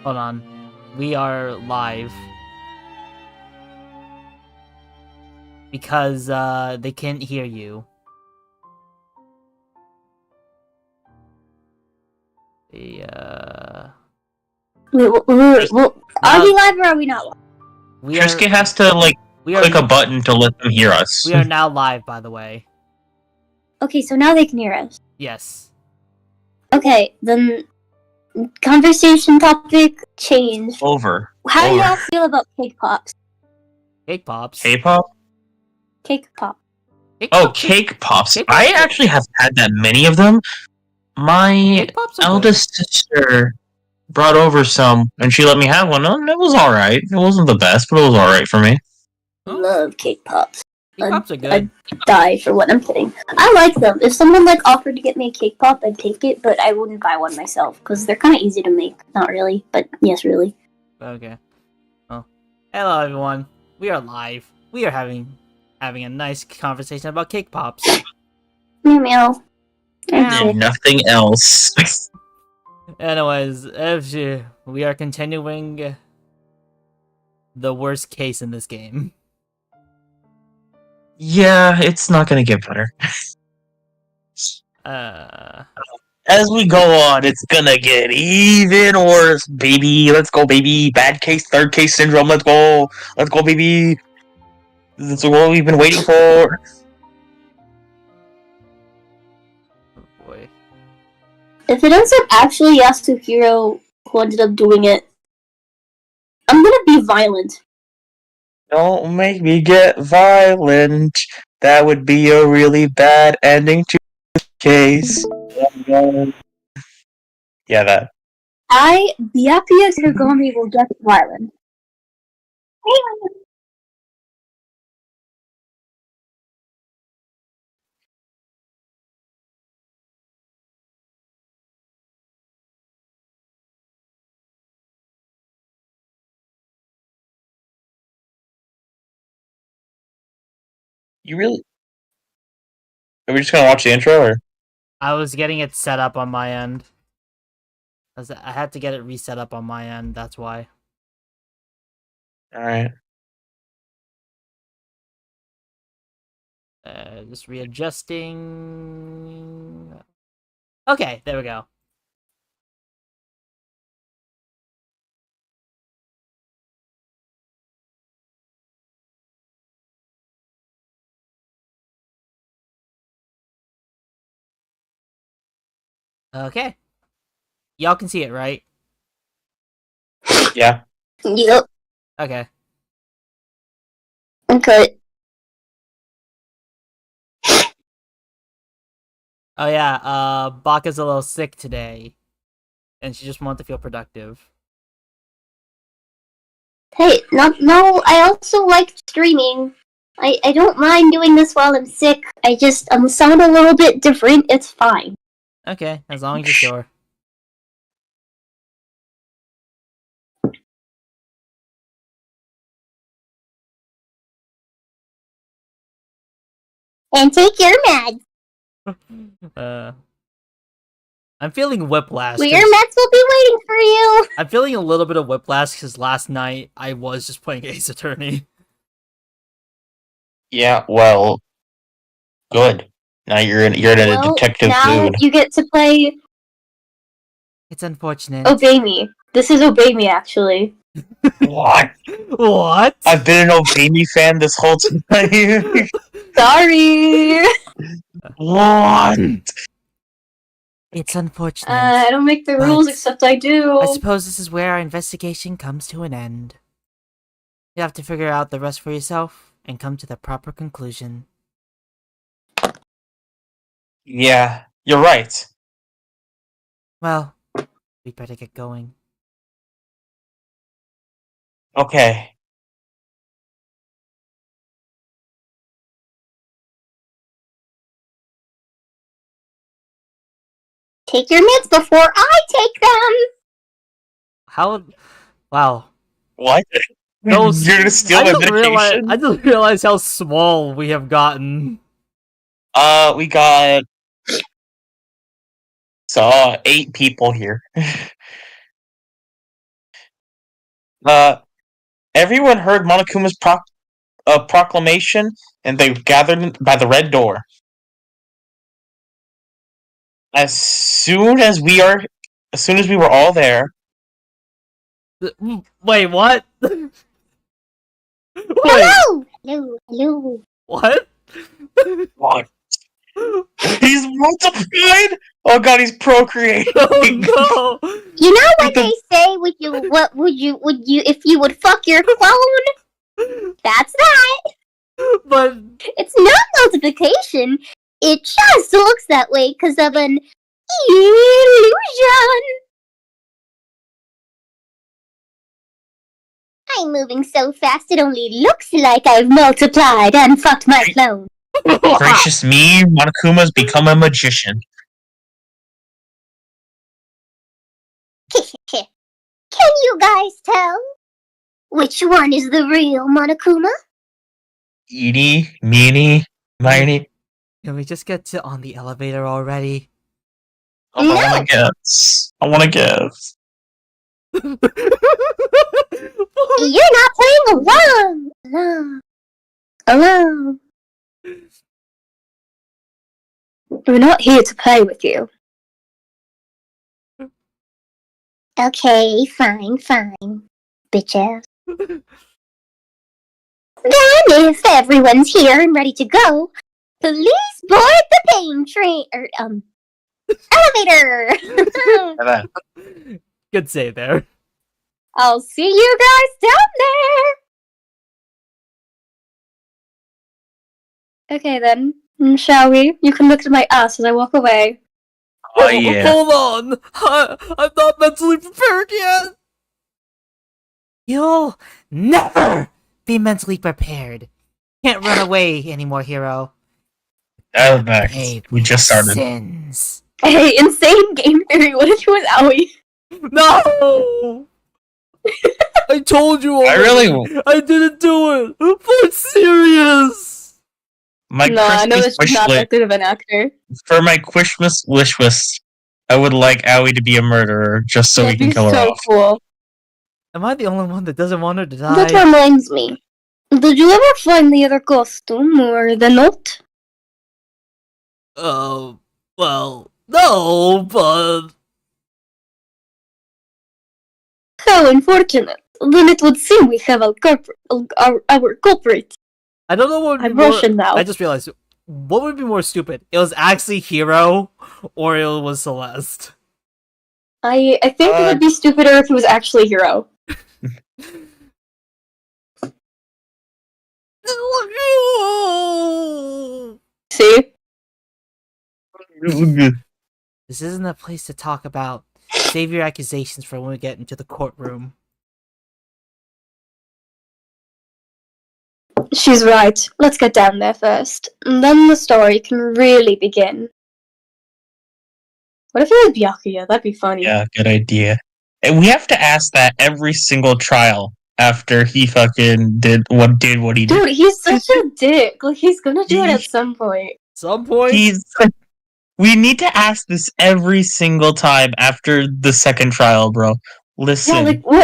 Hold on. We are live. Because, they can't hear you. Wait, are we live or are we not live? Trisky has to, click a button to let them hear us. We are now live, by the way. Okay, so now they can hear us. Yes. Okay, then conversation topic changed. Over. How do y'all feel about cake pops? Cake pops. K-pop? Cake pop. Cake pops. I actually have had that many of them. My eldest sister brought over some, and she let me have one, and it was alright. It wasn't the best, but it was alright for me. Love cake pops. Cake pops are good. I'd die for one. I'm kidding. I like them. If someone offered to get me a cake pop, I'd take it, but I wouldn't buy one myself because they're kind of easy to make. Not really, but yes, really. Okay. Oh, hello everyone. We are live. We are having a nice conversation about cake pops. Meow meow. And nothing else. Anyways, we are continuing the worst case in this game. Yeah, it's not gonna get better. As we go on, it's gonna get even worse, baby. Let's go, baby. Bad case, third case syndrome. Let's go. Let's go, baby. This is what we've been waiting for. Oh boy. If it ends up actually Yasuhiro who ended up doing it, I'm gonna be violent. Don't make me get violent. That would be a really bad ending to the case. Yeah, that. Byakuya Kagami will get violent. You really? Are we just gonna watch the intro, or? I was getting it set up on my end. I had to get it reset up on my end, that's why. Alright. Just readjusting. Okay, there we go. Okay. Y'all can see it, right? Yeah. Yep. Okay. Okay. Oh yeah, Baka's a little sick today. And she just wanted to feel productive. Hey, no, I also like streaming. I don't mind doing this while I'm sick. I'm sound a little bit different. It's fine. Okay, as long as you're sure. And take your meds. I'm feeling whiplash. Well, your meds will be waiting for you. I'm feeling a little bit of whiplash because last night I was just playing Ace Attorney. Yeah, well, good. Now you're in a detective now mood. You get to play. It's unfortunate. Obey Me. This is Obey Me, actually. What? What? I've been an Obey Me fan this whole time. Sorry. What? It's unfortunate. I don't make the rules, except I do. I suppose this is where our investigation comes to an end. You have to figure out the rest for yourself and come to the proper conclusion. Yeah, you're right. Well, we'd better get going. Okay. Take your meds before I take them! How? Wow. What? Those, You're gonna steal my medication? I just realized how small we have gotten. We got... 8 people here. Everyone heard Monokuma's proclamation, and they gathered by the red door. As soon as we were all there. Wait, what? Wait, Hello! Hello, hello. what? What? He's multiplied. Oh god, he's procreating. Oh no! You know what they say? Would you if you would fuck your clone? That's that. But It's not multiplication. It just looks that way because of an illusion. I'm moving so fast it only looks like I've multiplied and fucked my clone. Gracious me, Monokuma's become a magician. Can you guys tell which one is the real Monokuma? Eeny, meeny, miny. can we just get to on the elevator already? Oh, I wanna guess. I wanna guess. You're not playing along. Alone. We're not here to play with you. Okay, fine, bitch ass. Then, if everyone's here and ready to go, please board the pain train elevator. Good save there. I'll see you guys down there. Okay then, shall we? You can look at my ass as I walk away. Oh yeah. Hold on! I'm not mentally prepared yet! You'll never be mentally prepared. Can't run away anymore, hero. That back. Pay We just started. Sins. Hey, insane game theory. What if you was Owie? No! I told you already. I didn't do it! I'm serious! My No, I know that Christmas she's not wish that good of an actor. for my Christmas wish list, I would like Aoi to be a murderer just so we That'd can be kill her so off. cool. Am I the only one that doesn't want her to die? That reminds me. Did you ever find the other costume or the note? Well, no, but... How unfortunate. Then it would seem we have our culprit. I don't know what would be I'm more... Russian now. I just realized, what would be more stupid? It was actually Hero, or it was Celeste. I think it would be stupider if it was actually Hero. See? This isn't a place to talk about. Save your accusations for when we get into the courtroom. She's right. Let's get down there first. And then the story can really begin. What if it was Byakuya? That'd be funny. Yeah, good idea. And we have to ask that every single trial after he fucking did what he did. Dude, he's such a dick. Like, he's gonna do it at some point. Some point? We need to ask this every single time after the second trial, bro. Listen. Yeah, like, what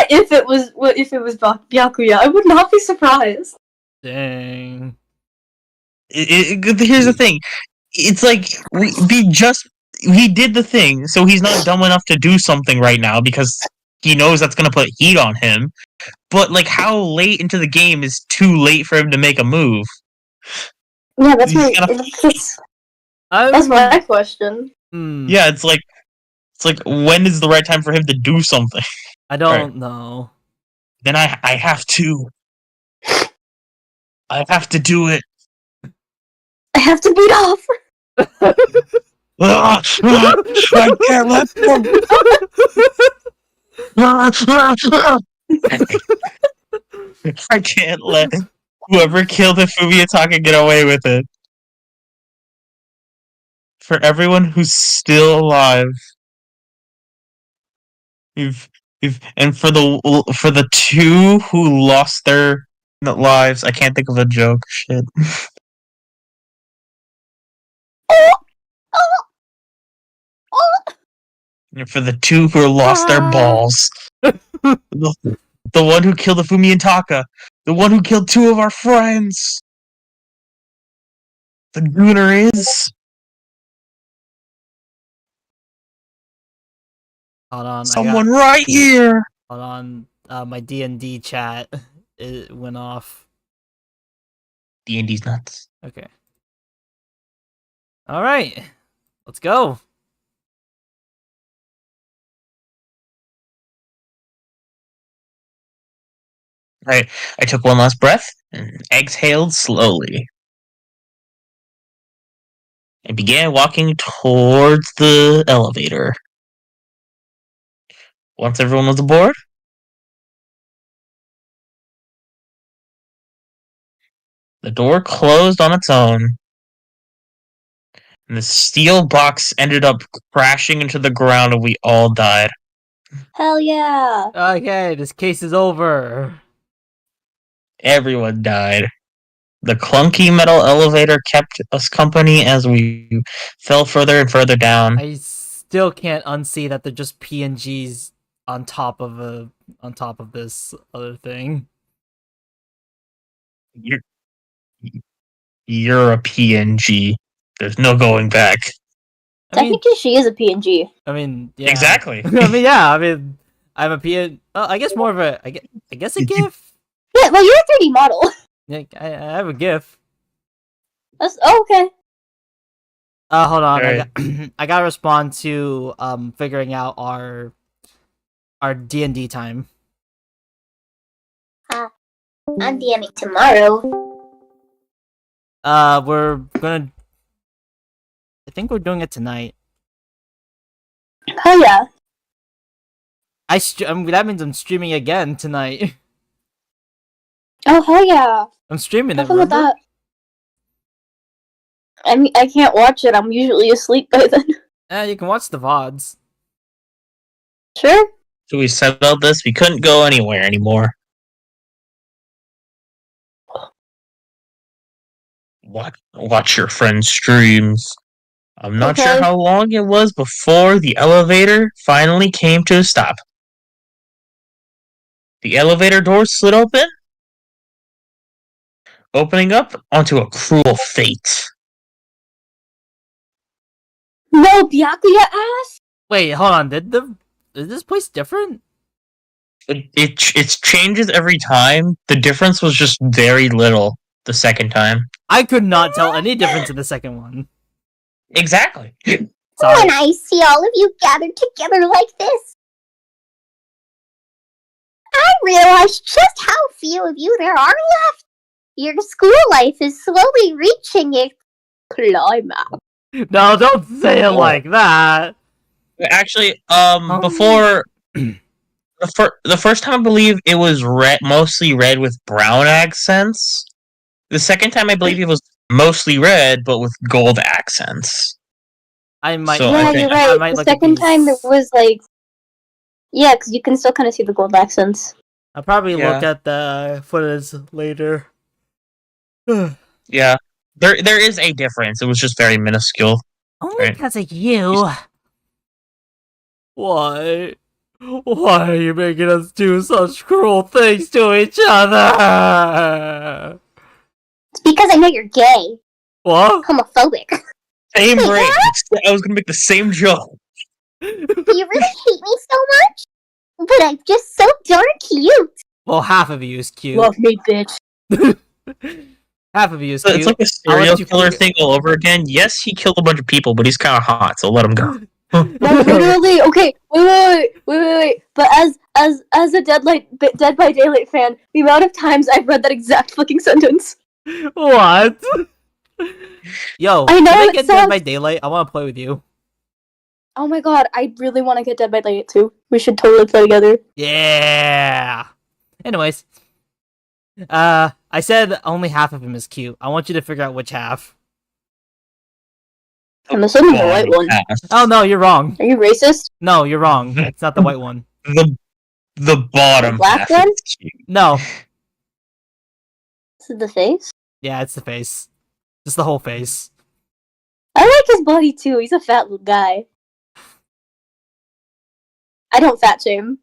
if it was Byakuya? I would not be surprised. Dang. Here's the thing. It's like he did the thing, so he's not dumb enough to do something right now because he knows that's gonna put heat on him. But like, how late into the game is too late for him to make a move? Yeah, that's my question. Yeah, it's like when is the right time for him to do something? I don't know. Then I have to do it. I have to beat off. I can't let him. I can't let whoever killed Fumiataka get away with it. For everyone who's still alive, and for the two who lost their lives, I can't think of a joke. Shit. And for the two who lost their balls. The one who killed the Fumi and Taka. The one who killed 2 of our friends. The gooner is... Hold on, someone right here! Hold on, my D&D chat, it went off. D&D's nuts. Okay. Alright, let's go. I took one last breath and exhaled slowly. I began walking towards the elevator. Once everyone was aboard, the door closed on its own, and the steel box ended up crashing into the ground, and we all died. Hell yeah! Okay, this case is over. Everyone died. The clunky metal elevator kept us company as we fell further and further down. I still can't unsee that they're just PNGs on top of this other thing. You're a PNG. There's no going back. Technically, she is a PNG. I mean, yeah. Exactly. I mean, yeah. I mean, I'm a PN. I guess more of a. I guess a GIF. Yeah, well, you're a 3D model. Yeah, I have a GIF. That's okay. Hold on. Right. I gotta respond to figuring out our D&D time. I'm DMing tomorrow. We're gonna. I think we're doing it tonight. Oh yeah. That means I'm streaming again tonight. Oh hell yeah. I'm streaming it. Have fun with Remember? that. I mean, I can't watch it. I'm usually asleep by then. You can watch the VODs. Sure. So we settled this. We couldn't go anywhere anymore. Watch your friend's streams. I'm not sure how long it was before the elevator finally came to a stop. The elevator doors slid open, opening up onto a cruel fate. No, Byakuya ass. Wait, hold on. Is this place different? It changes every time. The difference was just very little the second time. I could not tell any difference in the second one. Exactly. Sorry. When I see all of you gathered together like this, I realize just how few of you there are left. Your school life is slowly reaching its climax. No, don't say it like that. Actually, before the first time I believe it was mostly red with brown accents. The second time I believe it was mostly red but with gold accents. I might. So Yeah, you're right. The second time there was like, yeah, because you can still kind of see the gold accents. I'll probably look at the footage later. Yeah, there is a difference. It was just very minuscule. Only because of you. Why? Why are you making us do such cruel things to each other? It's because I know you're gay. What? Homophobic. Same brain. I was gonna make the same joke. You really hate me so much? But I'm just so darn cute. Well, half of you is cute. Love me, bitch. Half of you is cute. It's like a serial killer thing all over again. Yes, he killed a bunch of people, but he's kind of hot, so let him go. No, literally. Okay, wait. But as a Dead by Daylight fan, the amount of times I've read that exact fucking sentence. What? Yo, I know, can I it get sounds- Dead by Daylight? I want to play with you. Oh my god, I really want to get Dead by Daylight too. We should totally play together. Yeah. Anyways, I said only half of him is cute. I want you to figure out which half. I'm assuming the white one. Oh no, you're wrong. Are you racist? No, you're wrong. It's not the white one. The bottom The black half one? is cute. No. This is the face? Yeah, it's the face. Just the whole face. I like his body too. He's a fat little guy. I don't fat shame.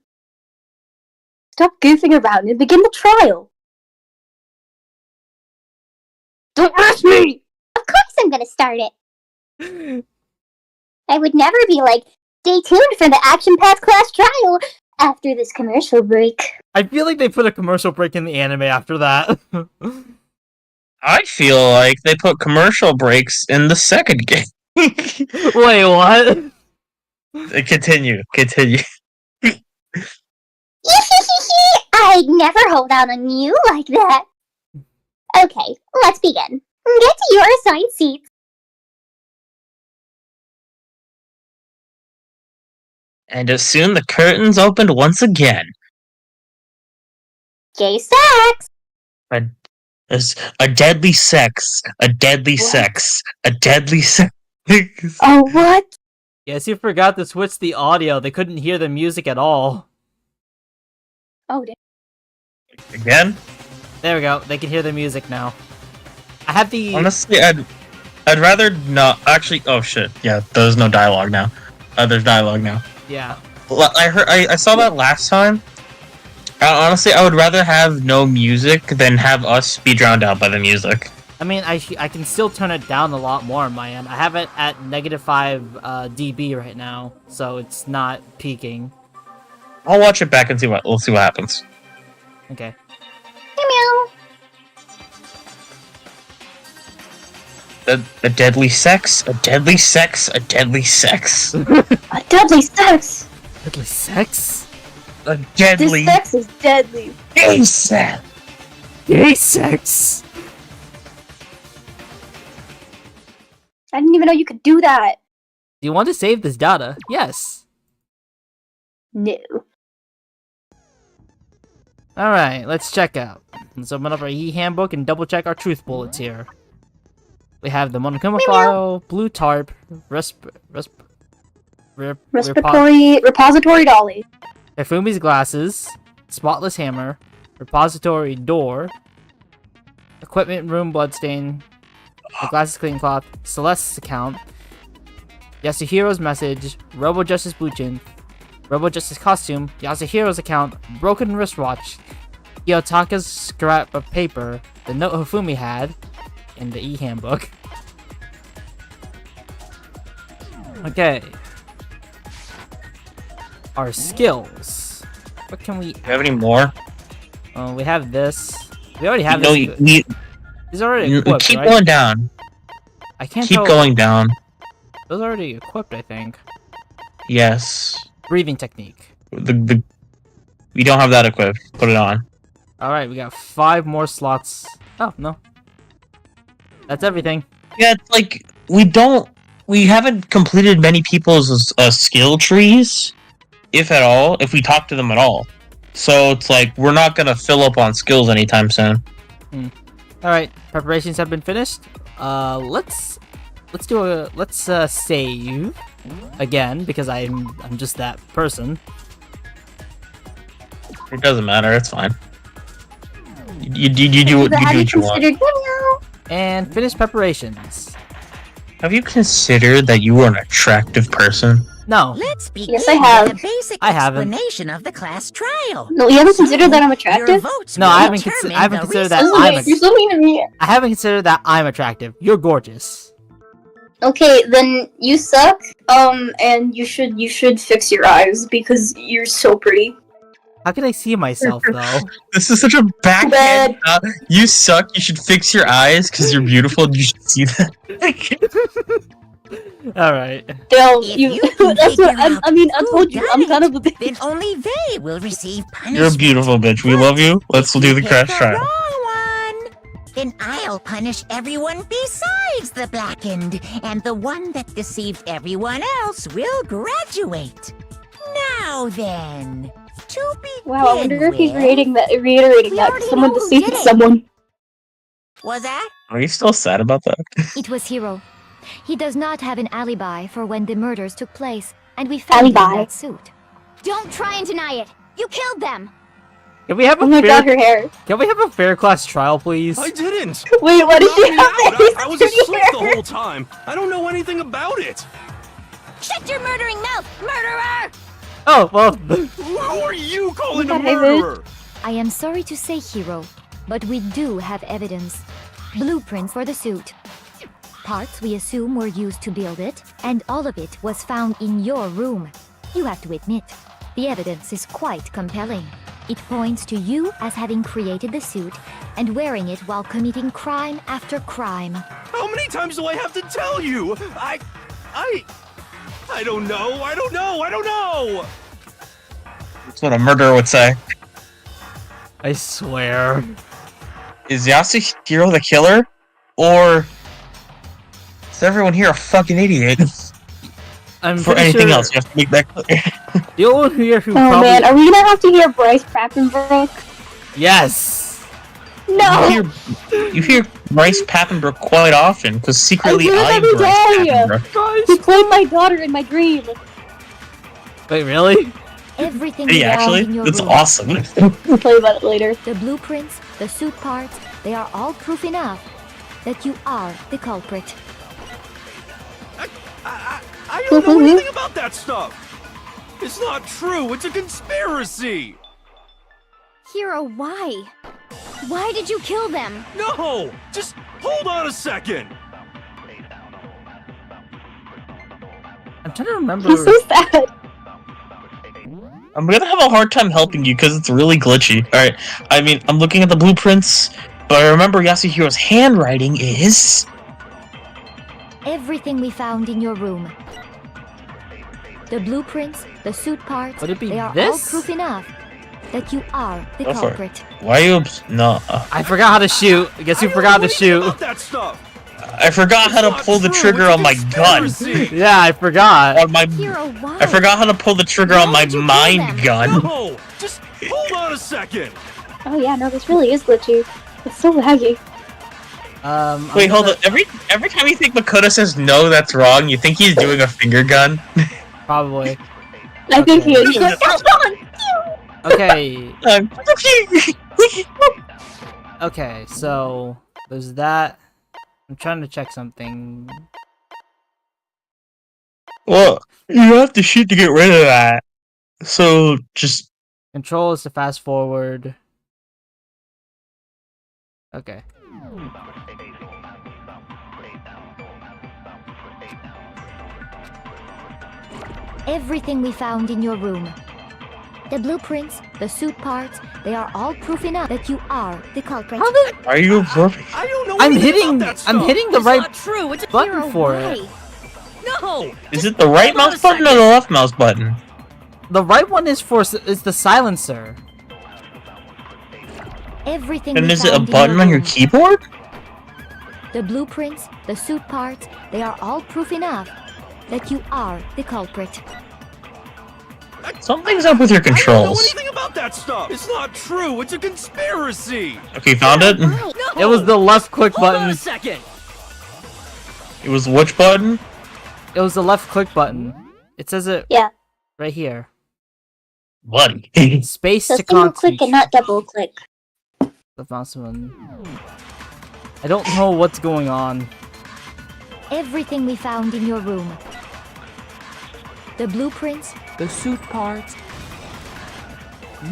Stop goofing around and begin the trial. Don't ask me! Of course I'm gonna start it. I would never be like, stay tuned for the action-packed class trial after this commercial break. I feel like they put a commercial break in the anime after that. I feel like they put commercial breaks in the second game. Wait, what? Continue. I'd never hold out on you like that. Okay, let's begin. Get to your assigned seats. And as soon the curtains opened once again. Gay sex! A deadly sex. A deadly sex. A deadly sex. Oh, what? Yes, you forgot to switch the audio. They couldn't hear the music at all. Oh, damn. Again? There we go. They can hear the music now. I have the... Honestly, I'd rather not... Actually, oh shit. Yeah, there's no dialogue now. There's dialogue now. Yeah. I saw that last time. Honestly, I would rather have no music than have us be drowned out by the music. I mean, I can still turn it down a lot more on my end. I have it at -5 dB right now, so it's not peaking. I'll watch it back and we'll see what happens. Okay. Meow. A deadly sex, a deadly sex, a deadly sex. A deadly sex! Deadly sex? A deadly This sex is deadly. gay sex. Gay sex! I didn't even know you could do that. Do you want to save this data? Yes. No. Alright, let's check out. Let's open up our e-handbook and double check our truth bullets here. We have the Monokuma file, blue tarp, Repository dolly. Hifumi's glasses, spotless hammer, repository door, equipment room bloodstain, the glasses clean cloth, Celeste's account, Yasuhiro's message, Robo Justice Bluchin, Robo Justice costume, Yasuhiro's account, broken wristwatch, Kiyotaka's scrap of paper, the note Hifumi had, and the e-handbook. Okay. Our skills. What can we... Do you have any more? We have this. We already have No, this. These are already you equipped, keep right? going down. I can't Keep tell. going down. Those are already equipped, I think. Yes. Breathing technique. We don't have that equipped. Put it on. Alright, we got 5 more slots. Oh, no. That's everything. Yeah, it's like we haven't completed many people's skill trees, if at all, if we talk to them at all. So it's like we're not gonna fill up on skills anytime soon. Alright, preparations have been finished. Let's save again because I'm just that person. It doesn't matter. It's fine. You do what you want. And finish preparations. Have you considered that you are an attractive person? No. Let's begin Yes, I have. with a basic I haven't. explanation of the class trial. No, you haven't considered that I'm attractive? Your votes No, will I haven't determine the considered that results. I'm You're so mean to me. I haven't considered that I'm attractive. You're gorgeous. Okay, then you suck. And you should fix your eyes because you're so pretty. How can I see myself though? This is such a backhand. You suck. You should fix your eyes because you're beautiful. And you should see that. Alright. Dale, If you. you can That's what figure I mean. I out told who you, I'm done kind of a bitch. Then only they will receive punishment. You're a beautiful bitch. We love you. Let's do the Pick crash the trial. wrong one. Then I'll punish everyone besides the blackened, and the one that deceived everyone else will graduate. Now then, to begin Wow, I wonder if he's with- reiterating that. We already Someone know who deceived did it. someone. Was that? Are you still sad about that? It was Hiro. He does not have an alibi for when the murders took place, and we found him in Alibi. that suit. Don't try and deny it. You killed them. Can we have Oh a my fair god, her hair. Can we have a fair class trial, please? I didn't! Wait, what did Knock you me have? out. I was asleep the whole time. I don't know anything about it. Shut your murdering mouth, murderer! Oh, well. Who are you calling a Okay, David. murderer? I am sorry to say, Hero, but we do have evidence. Blueprints for the suit. Parts we assume were used to build it, and all of it was found in your room. You have to admit, the evidence is quite compelling. It points to you as having created the suit and wearing it while committing crime after crime. How many times do I have to tell you? I don't know. I don't know. That's what a murderer would say. I swear. Is Yasuhiro the killer? Or is everyone here a fucking idiot? I'm For pretty anything sure else, you have to make that clear. The only one here who Oh probably... man, are we gonna have to hear Bryce Papenbrook? Yes! No! You hear Bryce Papenbrook quite often, because secretly I hear it I'm every Bryce day. Papenbrook. He played my daughter in my dream. Wait, really? Everything Hey, we found actually, in your that's room. awesome. We'll play about it later. The blueprints, the suit parts, they are all proof enough that you are the culprit. I don't know anything about that stuff. It's not true. It's a conspiracy. Hero, why? Why did you kill them? No, just hold on a second. I'm trying to remember... He's so sad. I'm gonna have a hard time helping you because it's really glitchy. Alright, I mean, I'm looking at the blueprints, but I remember Yasuhiro's handwriting is... Everything we found in your room. The blueprints, the suit parts, Would it be they are all this? proof enough that you are the Go for it. culprit. Why are you... No. I forgot how to shoot. Guess who I don't forgot know to anything shoot? about that stuff. I forgot how to It's pull the not true. trigger It's a on my gun. conspiracy. Yeah, I forgot. On my... Hero, why? I forgot how to pull the trigger Why on my did you kill mind them? gun. No, just hold on a second. Oh yeah, no, this really is glitchy. It's so laggy. Wait, hold on. Every time you think Makoto says no, that's wrong, you think he's doing a finger gun? Probably. I think he Okay. is. He's like, "Come on!" Okay. Um, Okay, so... There's that. I'm trying to check something. well, you have to shoot to get rid of that. So, just... Control is to fast forward. Okay. Everything we found in your room. The blueprints, the suit parts, they are all proof enough that you are the culprit. Are you observing? I don't know I'm anything hitting... about that stuff. I'm hitting the It's right not true. It's a button Hero, for why? it. no. Is it the right hold on mouse a button or second. the left mouse button? The right one is is the silencer. Everything And we is it a found in button on your room. keyboard? The blueprints, the suit parts, they are all proof enough that you are the culprit. Something's up with your I don't know controls. anything about that stuff. It's not true. It's a conspiracy. Okay, found it? Why? No. It was the left click Hold on button. a second. It was which button? It was the left click button. It says it Yeah. right here. Buddy. Space So to single click concentrate. and not double click. The mouse one. I don't know what's going on. Everything we found in your room. The blueprints, The suit parts.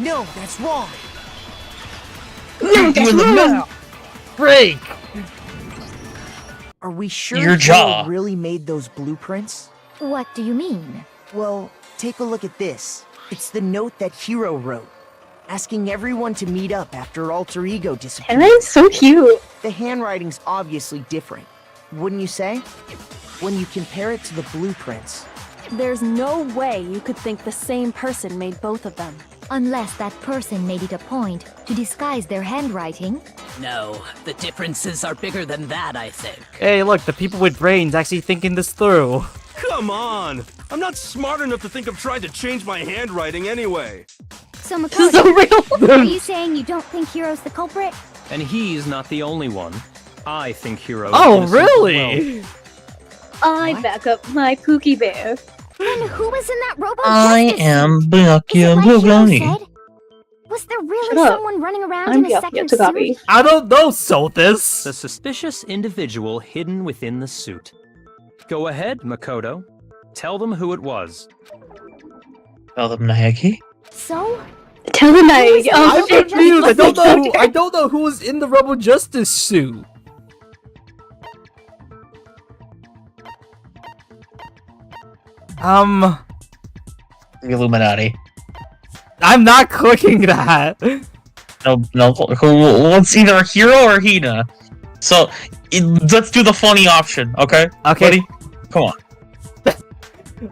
No, that's wrong. Break! Are we sure Your Hiro jaw. really made those blueprints? what do you mean? Well, take a look at this. It's the note that Hiro wrote, asking everyone to meet up after Alter Ego disappeared. Henry's so cute. The handwriting's obviously different, wouldn't you say? When you compare it to the blueprints. There's no way you could think the same person made both of them. Unless that person made it a point to disguise their handwriting. No, the differences are bigger than that, I think. Hey, look, the people with brains actually thinking this through. Come on. I'm not smart enough to think of trying to change my handwriting anyway. So This is Makoto, so real. are you saying you don't think Hero's the culprit? And he's not the only one. I think Hiro is Oh, innocent as really? I back up my Pookie Bear. Then who was in that robot? I justice am suit? Byakuya Is it like Hiro Bugani. said? Was there really Shut up. someone running around I'm in a Byakuya second Tagabi. suit? I don't know, Sothis. The suspicious individual hidden within the suit. Go ahead, Makoto. Tell them who it was. Tell them Naegi? So? Tell them I. I'm confused. I don't know who was in the Rebel Justice suit. The Illuminati. I'm not clicking that. No. It's either Hiro or Hina. So let's do the funny option, okay? Okay. Ready? Come on.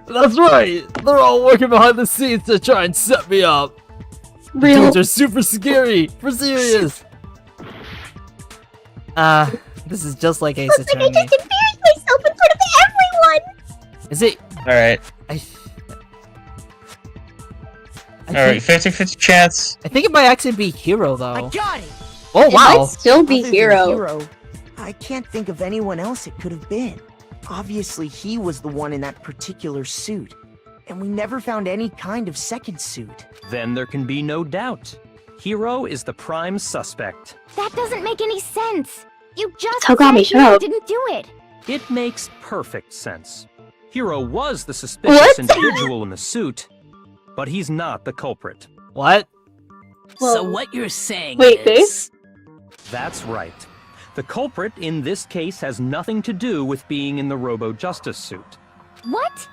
That's right. They're all working behind the scenes to try and set me up. Real. Dudes are super scary. For serious. This is just like Ace Looks like I Attorney. just embarrassed myself in front of everyone! Is it? Alright. I Alright, think, 50-50 chance. I think it might actually be Hiro though. I got it! Oh It wow. might still be Other than Hero. I can't think of anyone else it could have been. Obviously, he was the one in that particular suit. And we never found any kind of second suit. Then there can be no doubt. Hiro is the prime suspect. That doesn't make any sense. You just Togami, said shut you up. didn't do it. It makes perfect sense. Hiro was the suspicious individual in the suit, but he's not the culprit. What? So what you're saying Wait, is... That's right. The culprit in this case has nothing to do with being in the Robo Justice suit. What?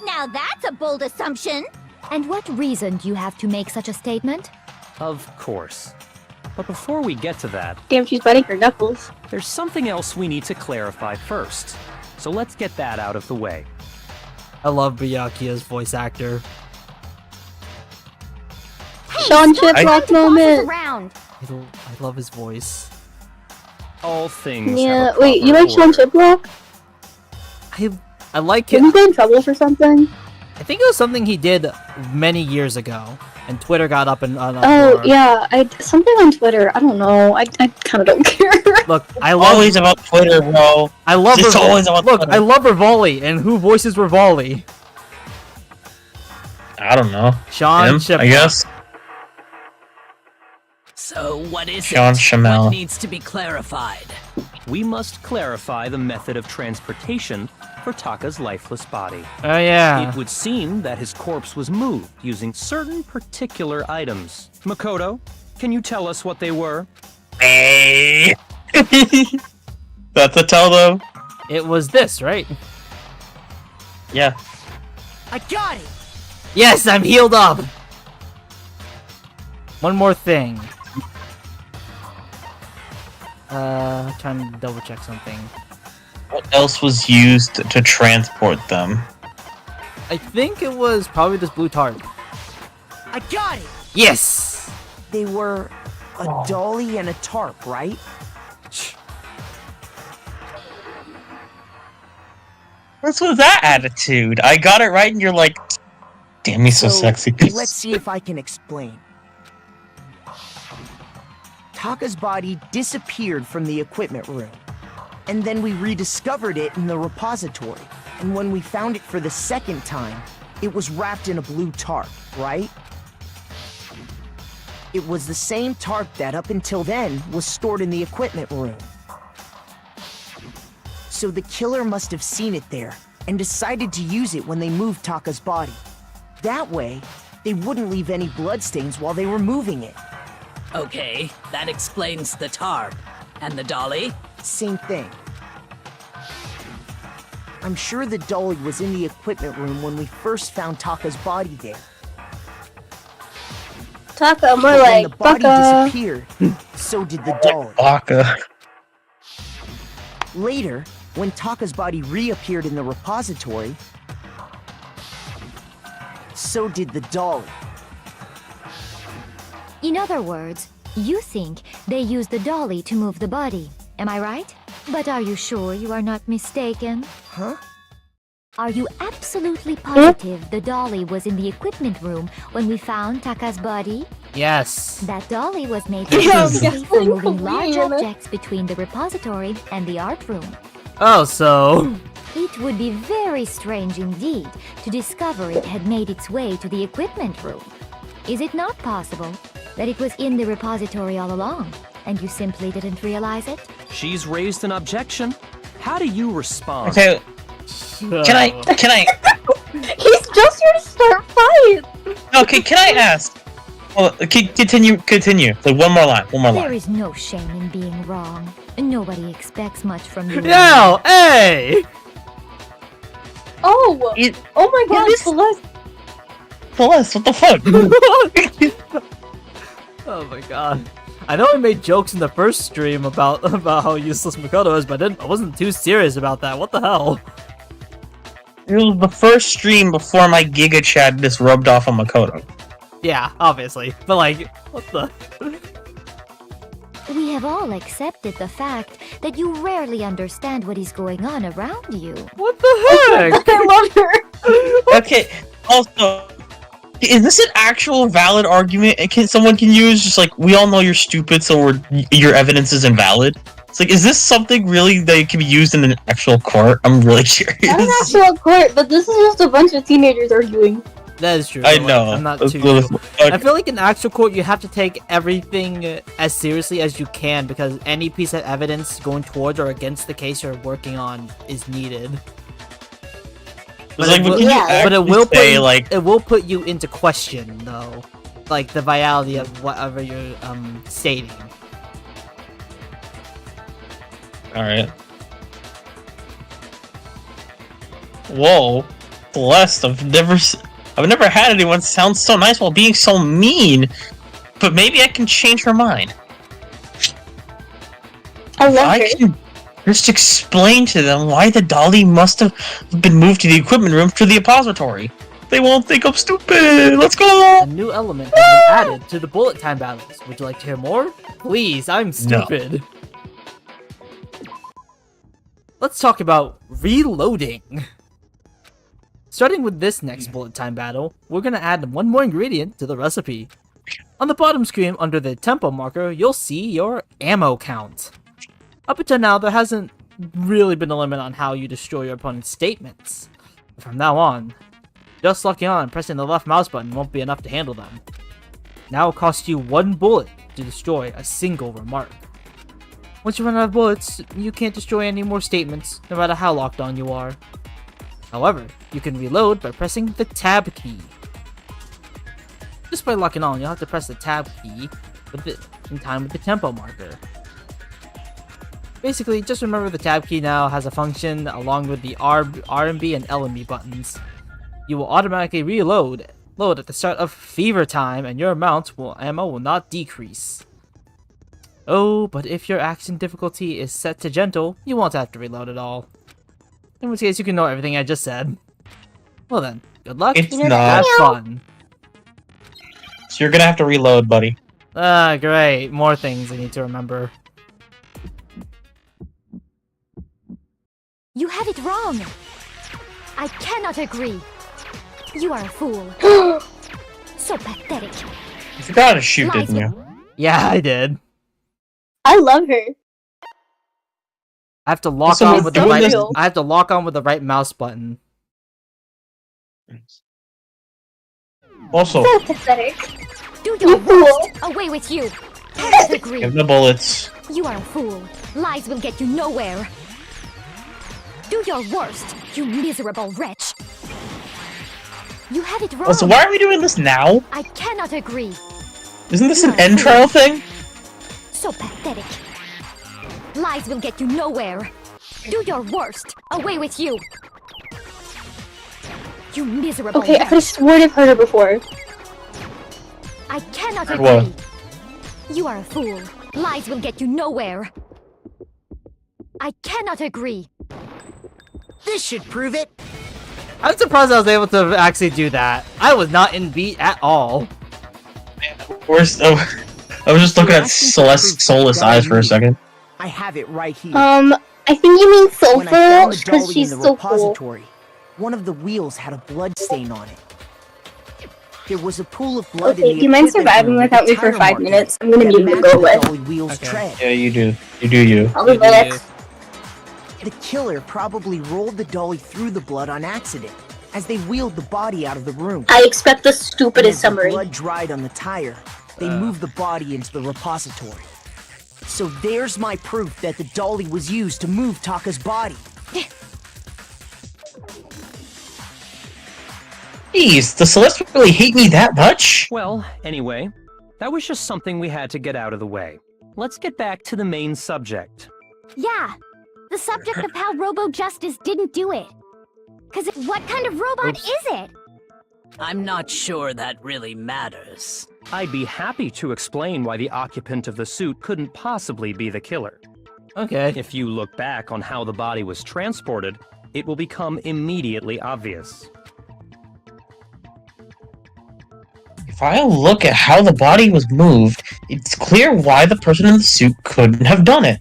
Now that's a bold assumption! And what reason do you have to make such a statement? Of course. But before we get to that, Damn, she's biting her knuckles. there's something else we need to clarify first. So let's get that out of the way. I love Byakuya's voice actor. Sean Chiplock Time to boss us moment. around. I love his voice. All things Yeah, have a wait, you proper like Sean order. Chiplock? I like Didn't it. he get in trouble for something? I think it was something he did many years ago, and Twitter got up and Oh, yeah, something on Twitter. I don't know. I kind of don't care. Look, I love. Always about Twitter, bro. I love. It's always about Look, Twitter. I love Rivali, and who voices Rivali? I don't know. Sean Him, Chiplock. I guess. So what is Sean it? Shamel. What needs to be clarified? We must clarify the method of transportation for Taka's lifeless body. Oh yeah. It would seem that his corpse was moved using certain particular items. Makoto, can you tell us what they were? Hey. That's a tell, though. It was this, right? Yeah. I got it! Yes, I'm healed up. One more thing. Trying to double check something. What else was used to transport them? I think it was probably this blue tarp. I got it! Yes. They were a dolly and a tarp, right? What's with that attitude? I got it right, and you're like, damn, he's so sexy. Let's see if I can explain. Taka's body disappeared from the equipment room, and then we rediscovered it in the repository. And when we found it for the second time, it was wrapped in a blue tarp, right? It was the same tarp that, up until then, was stored in the equipment room. So the killer must have seen it there, and decided to use it when they moved Taka's body. That way, they wouldn't leave any bloodstains while they were moving it. Okay, that explains the tarp. And the dolly? Same thing. I'm sure the dolly was in the equipment room when we first found Taka's body there. Taka, more But when like the body Baka. disappeared, so did the dolly. Baka. Later, when Taka's body reappeared in the repository, so did the dolly. In other words, you think they used the dolly to move the body. Am I right? But are you sure you are not mistaken? Huh? Are you absolutely positive the dolly was in the equipment room when we found Taka's body? Yes. That dolly was made Yeah, specifically for I'm moving large confused. objects between the repository and the art room. Oh, so It would be very strange indeed to discover it had made its way to the equipment room. Is it not possible that it was in the repository all along, and you simply didn't realize it? She's raised an objection. How do you respond? Okay, can I? He's just here to part 5! Okay, can I ask? Well, continue. Like one more line. There is no shame in being wrong. Nobody expects much from you. Yo, hey! Oh! Oh my god, Celeste, what the fuck? Oh my god. I know I made jokes in the first stream about how useless Makoto is, but I wasn't too serious about that. What the hell? It was the first stream before my Giga Chat just rubbed off on Makoto. Yeah, obviously. But like, what the? We have all accepted the fact that you rarely understand what is going on around you. What the heck? I love her! Okay, also, is this an actual valid argument someone can use? Just like, we all know you're stupid, so your evidence is invalid. It's like, is this something really that can be used in an actual court? I'm really curious. Not an actual court, but this is just a bunch of teenagers arguing. That is true. I know. I'm not too sure. Okay. I feel like in actual court, you have to take everything as seriously as you can because any piece of evidence going towards or against the case you're working on is needed. But, Like, it will put you into question, though. Like, the viality of whatever you're stating. Alright. Whoa. Celeste, I've never had anyone sound so nice while being so mean. But maybe I can change her mind. I love I her. can just explain to them why the dolly must have been moved to the equipment room to the repository. They won't think I'm stupid. Let's go! A new element has been added to the bullet time battles. Would you like to hear more? Please, I'm stupid. No. Let's talk about reloading. Starting with this next bullet time battle, we're gonna add one more ingredient to the recipe. On the bottom screen under the tempo marker, you'll see your ammo count. Up until now, there hasn't really been a limit on how you destroy your opponent's statements. But from now on, just locking on and pressing the left mouse button won't be enough to handle them. Now it costs you 1 bullet to destroy a single remark. Once you run out of bullets, you can't destroy any more statements, no matter how locked on you are. However, you can reload by pressing the tab key. Just by locking on, you'll have to press the tab key in time with the tempo marker. Basically, just remember the tab key now has a function along with the R and B and L and B buttons. You will automatically reload at the start of fever time, and your ammo will not decrease. Oh, but if your action difficulty is set to gentle, you won't have to reload at all. In which case, you can know everything I just said. Well then, good luck. It's and not. have fun. So you're gonna have to reload, buddy. Ah, great. More things I need to remember. You have it wrong. I cannot agree. You are a fool. So pathetic. You forgot to shoot, didn't you? Yeah, I did. I love her. I have to lock on with the right. I have to lock on with the right mouse button. Also, So pathetic. Do your worst. Away with you. Cannot agree. give the bullets. You are a fool. Lies will get you nowhere. Do your worst, you miserable wretch. You have it wrong. Also, why are we doing this now? I cannot agree. Isn't this an end trial thing? So pathetic. Lies will get you nowhere. Do your worst. Away with you. You miserable Okay, I wretch. could have sworn I've heard her before. I cannot Heard agree. what? You are a fool. Lies will get you nowhere. I cannot agree. This should prove it. I'm surprised I was able to actually do that. I was not in beat at all. Where's I was just looking at Celeste's soulless eyes for a second. I have it right here. I think you mean When I found the sulfur, because dolly she's in the so cool. repository, one of the wheels had a blood stain on it. There was a pool of blood in Okay, the do you mind equipment surviving room with without a me for tire 5 mark in minutes? it I'm gonna that need you to matched go the away. dolly wheel's Okay. tread. Yeah, you do. You do you. I'll be back. The killer probably rolled the dolly through the blood on accident as they wheeled the body out of the room. I expect the And stupidest as the summary. blood dried on the tire, they moved the body into the repository. So there's my proof that the dolly was used to move Taka's body. Jeez, does Celeste really hate me that much? Well, anyway, that was just something we had to get out of the way. Let's get back to the main subject. Yeah, the subject of how Robo Justice didn't do it. Cause what kind of robot is it? I'm not sure that really matters. I'd be happy to explain why the occupant of the suit couldn't possibly be the killer. Okay. If you look back on how the body was transported, it will become immediately obvious. If I look at how the body was moved, it's clear why the person in the suit couldn't have done it.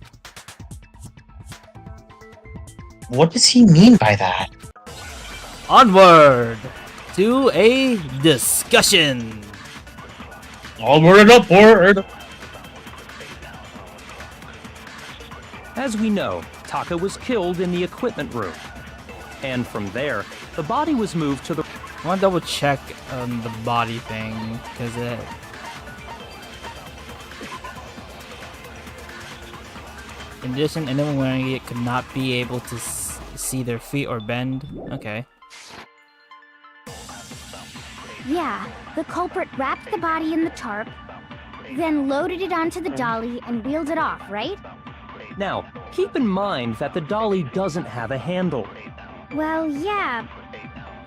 What does he mean by that? Onward to a discussion. Onward and upward! As we know, Taka was killed in the equipment room. And from there, the body was moved to the... I want to double check on the body thing, because it... In addition, anyone wearing it could not be able to see their feet or bend. Okay. Yeah, the culprit wrapped the body in the tarp, then loaded it onto the dolly and wheeled it off, right? Now, keep in mind that the dolly doesn't have a handle. Well, yeah,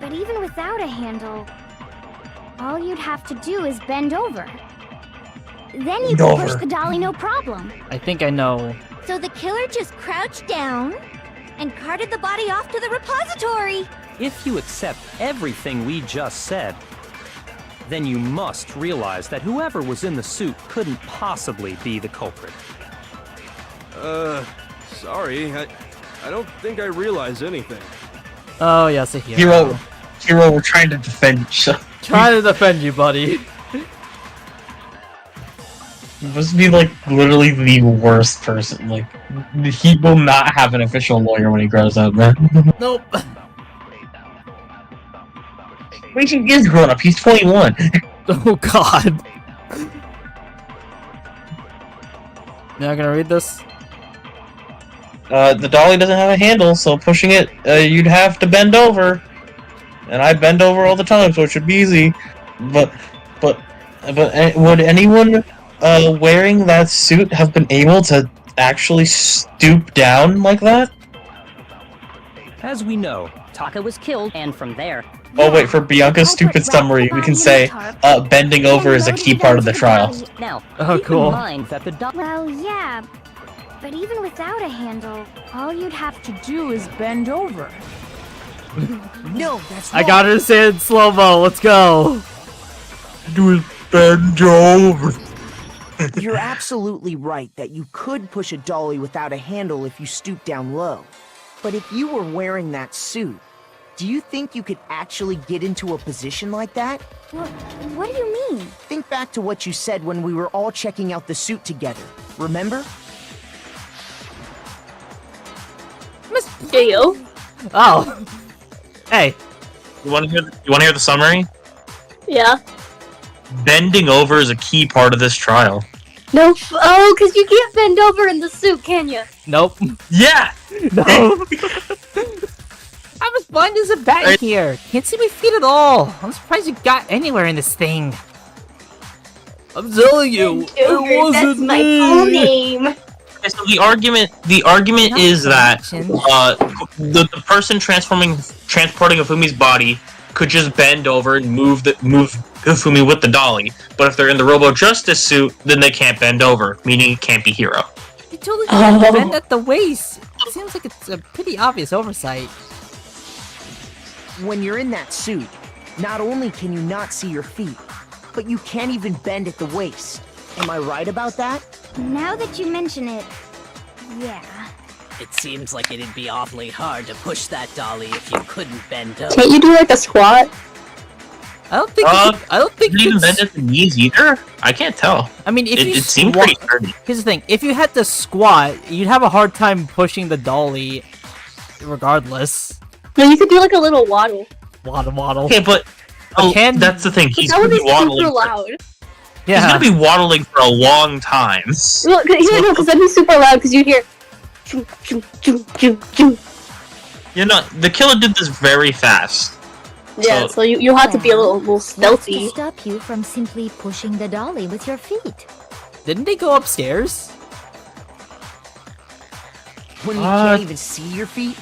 but even without a handle, all you'd have to do is bend over. Then you can push the dolly no problem. I think I know. So the killer just crouched down and carted the body off to the repository. If you accept everything we just said, then you must realize that whoever was in the suit couldn't possibly be the culprit. Sorry, I don't think I realize anything. Oh, yes, a hero. Hero, we're trying to defend you. Trying to defend you, buddy. He must be, like, literally the worst person. Like, he will not have an official lawyer when he grows up, man. Nope. Wait, he is grown up. He's 21. Oh, God. You're not gonna read this? The dolly doesn't have a handle, so pushing it, you'd have to bend over. And I bend over all the time, so it should be easy. But would anyone wearing that suit have been able to actually stoop down like that? As we know, Taka was killed, and from there... Oh wait, for Bianca's stupid summary, we can say, bending over is a key part of the trial. Now, oh, cool. keep in mind that the Well, yeah, but even without a handle, all you'd have to Do is bend over. No, that's I got her to say it in slow-mo. Let's go. Do is bend over. You're absolutely right that you could push a dolly without a handle if you stoop down low. But if you were wearing that suit, do you think you could actually get into a position like that? What do you mean? Think back to what you said when we were all checking out the suit together. Remember? Dale. Oh. Hey. You want to hear the summary? Yeah. Bending over is a key part of this trial. No. Oh, because you can't bend over in the suit, can you? Nope. Yeah. No. I'm as blind as a bat in here. Can't see my feet at all. I'm surprised you got anywhere in this thing. I'm telling you, it wasn't That's my me. full name. Okay, so the argument is that the person transporting Afumi's body could just bend over and move Afumi with the dolly. But if they're in the Robo Justice suit, then they can't bend over, meaning it can't be Hero. You totally can't bend at the waist. It seems like it's a pretty obvious oversight. When you're in that suit, not only can you not see your feet, but you can't even bend at the waist. Am I right about that? Now that you mention it, yeah. It seems like it'd be awfully hard to push that dolly if you couldn't bend over. Can't you do like a squat? I don't think. I don't think you can even bend at the knees either. I can't tell. I mean, if it seemed pretty sturdy. Here's the thing: if you had to squat, you'd have a hard time pushing the dolly, regardless. No, you could do like a little waddle. Waddle. Okay, but that's the thing. He's That gonna one be is waddling. super loud. Yeah. He's gonna be waddling for a long time. Well, no, because that'd be super loud because you'd hear. Choo, choo, choo, choo, choo. The killer did this very fast. Yeah, so you have to be a little What's stealthy. to stop you from simply pushing the dolly with your feet? Didn't they go upstairs? When you can't even see your feet?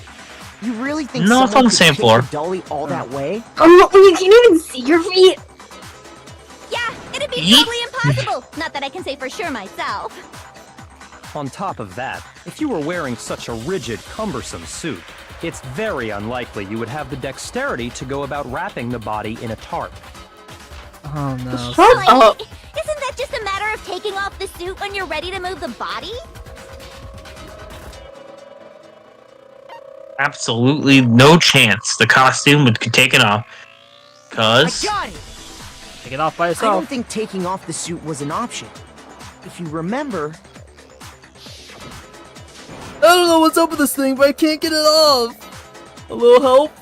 You really think No, it's someone on the could same kick floor. the dolly all that way? Oh, you can't even see your feet. Yeah, it'd be Yeet. totally impossible. Not that I can say for sure myself. On top of that, if you were wearing such a rigid, cumbersome suit, it's very unlikely you would have the dexterity to go about wrapping the body in a tarp. Oh no. Shut up. Isn't that just a matter of taking off the suit when you're ready to move the body? Absolutely no chance the costume would get taken off. I Cause got it! Take it off by I yourself. don't think taking off the suit was an option. If you remember, I don't know what's up with this thing, but I can't get it off. A little help?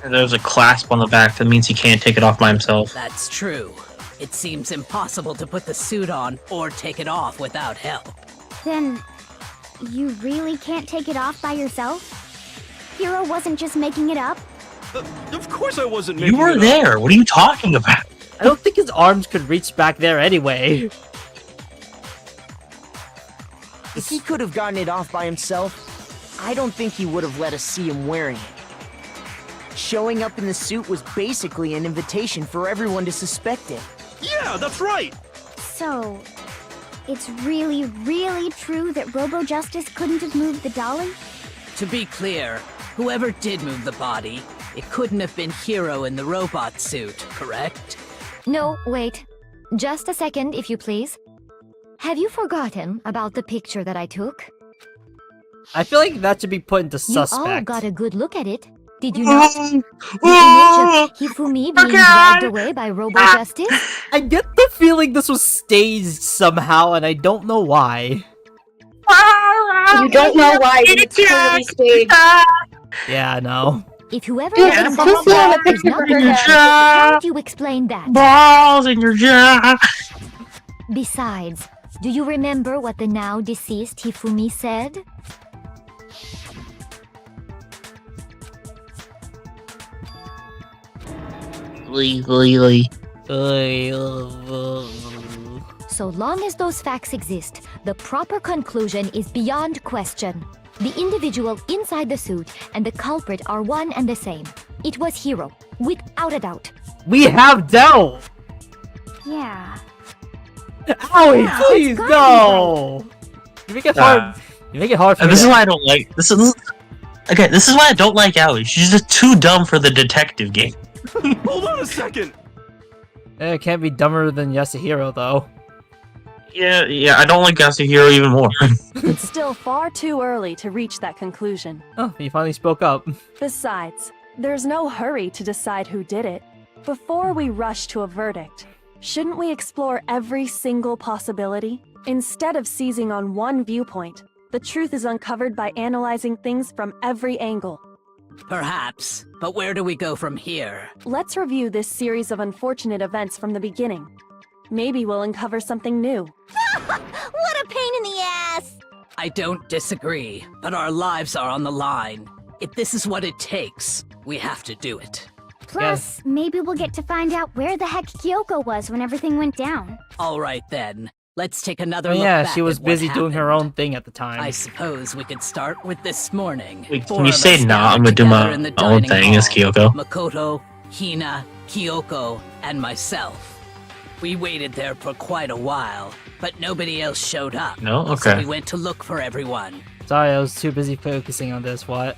there's a clasp on the back that means he can't take it off by himself. That's true. It seems impossible to put the suit on or take it off without help. Then, you really can't take it off by yourself? Hero wasn't just making it up? Of course I wasn't making You were it up. there. What are you talking about? I don't think his arms could reach back there anyway. if he could have gotten it off by himself, I don't think he would have let us see him wearing it. Showing up in the suit was basically an invitation for everyone to suspect it. Yeah, that's right. So, it's really, really true that Robo Justice couldn't have moved the dolly? To be clear, whoever did move the body, it couldn't have been Hero in the robot suit, correct? No, wait. Just a second, if you please. Have you forgotten about the picture that I took? I feel like that should be put into You all suspect. got a good look at it. Did you not? The image of Hifumi being dragged away by Robo Justice? I get the feeling this was staged somehow, and I don't know why. You don't know why, but it's totally staged. Yeah, I know. If whoever Dude, made it's that just on the photo is picture not for real, her. how would you explain that? Balls in your jaw. Besides, do you remember what the now deceased Hifumi said? Legally. So long as those facts exist, the proper conclusion is beyond question. The individual inside the suit and the culprit are one and the same. It was Hero, without a doubt. We have doubt! Yeah. Owie, Yeah, please, that's no! You make it hard. You make it hard for me. This is why I don't like this is why I don't like Aoi. She's just too dumb for the detective game. Hold on a second. It can't be dumber than Yasuhiro, though. Yeah, I don't like Yasuhiro even more. It's still far too early to reach that conclusion. Oh, he finally spoke up. Besides, there's no hurry to decide who did it. Before we rush to a verdict, shouldn't we explore every single possibility? Instead of seizing on one viewpoint, the truth is uncovered by analyzing things from every angle. Perhaps, but where do we go from here? Let's review this series of unfortunate events from the beginning. Maybe we'll uncover something new. What a pain in the ass! I don't disagree, but our lives are on the line. If this is what it takes, we have to do it. Plus, maybe we'll get to find out where the heck Kyoko was when everything went down. All right then, let's take another Oh, look yeah, back she was at what busy doing her happened. own thing at the time. I suppose we could start with this morning. Wait, Four can you of say us nah? I'm gathered gonna do my together in the own dining thing as hall. Kyoko. Makoto, Hina, Kyoko, and myself. We waited there for quite a while, but nobody else showed up. No? So Okay. we went to look for everyone. Sorry, I was too busy focusing on this. What?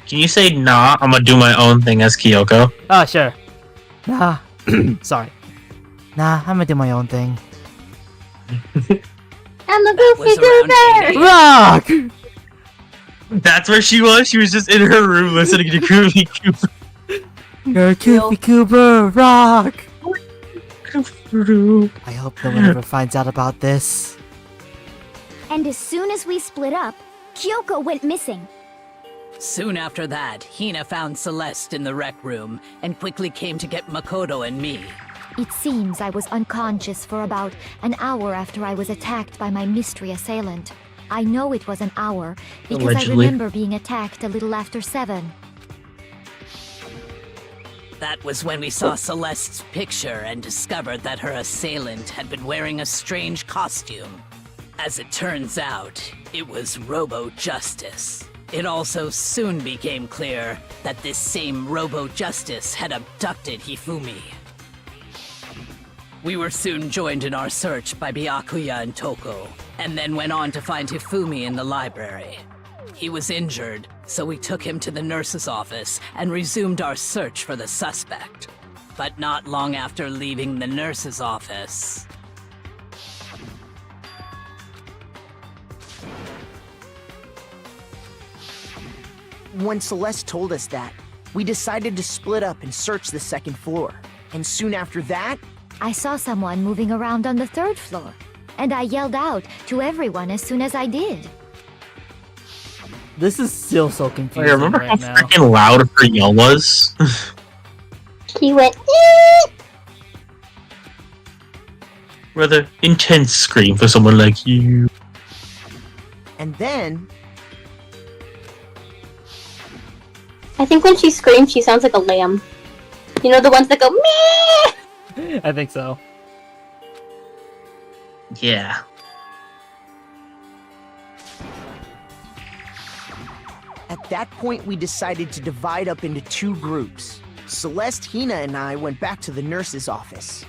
Can you say nah? I'm gonna do my own thing as Kyoko. Oh, sure. Nah. Sorry. Nah, I'm gonna do my own thing. I'm a Was goofy around 8 goober! a.m. Rock! That's where she was. She was just in her room listening to Groovy Cooper. You're a Koopy Cooper, rock! I hope no one ever finds out about this. And as soon as we split up, Kyoko went missing. Soon after that, Hina found Celeste in the rec room and quickly came to get Makoto and me. It seems I was unconscious for about an hour after I was attacked by my mystery assailant. I know it was an hour because Allegedly. I remember being attacked a little after 7. That was when we saw Celeste's picture and discovered that her assailant had been wearing a strange costume. As it turns out, it was Robo-Justice. It also soon became clear that this same Robo-Justice had abducted Hifumi. We were soon joined in our search by Byakuya and Toko, and then went on to find Hifumi in the library. He was injured, so we took him to the nurse's office and resumed our search for the suspect. But not long after leaving the nurse's office... When Celeste told us that, we decided to split up and search the second floor. And soon after that, I saw someone moving around on the 3rd floor, and I yelled out to everyone as soon as I did. This is still so confusing I remember how right now. freaking loud her yell was. He went, Rather intense scream for someone like you. and then, I think when she screams, she sounds like a lamb. You know the ones that go meh. I think so. Yeah. at that point we decided to divide up into 2 groups. Celeste, Hina, and I went back to the nurse's office,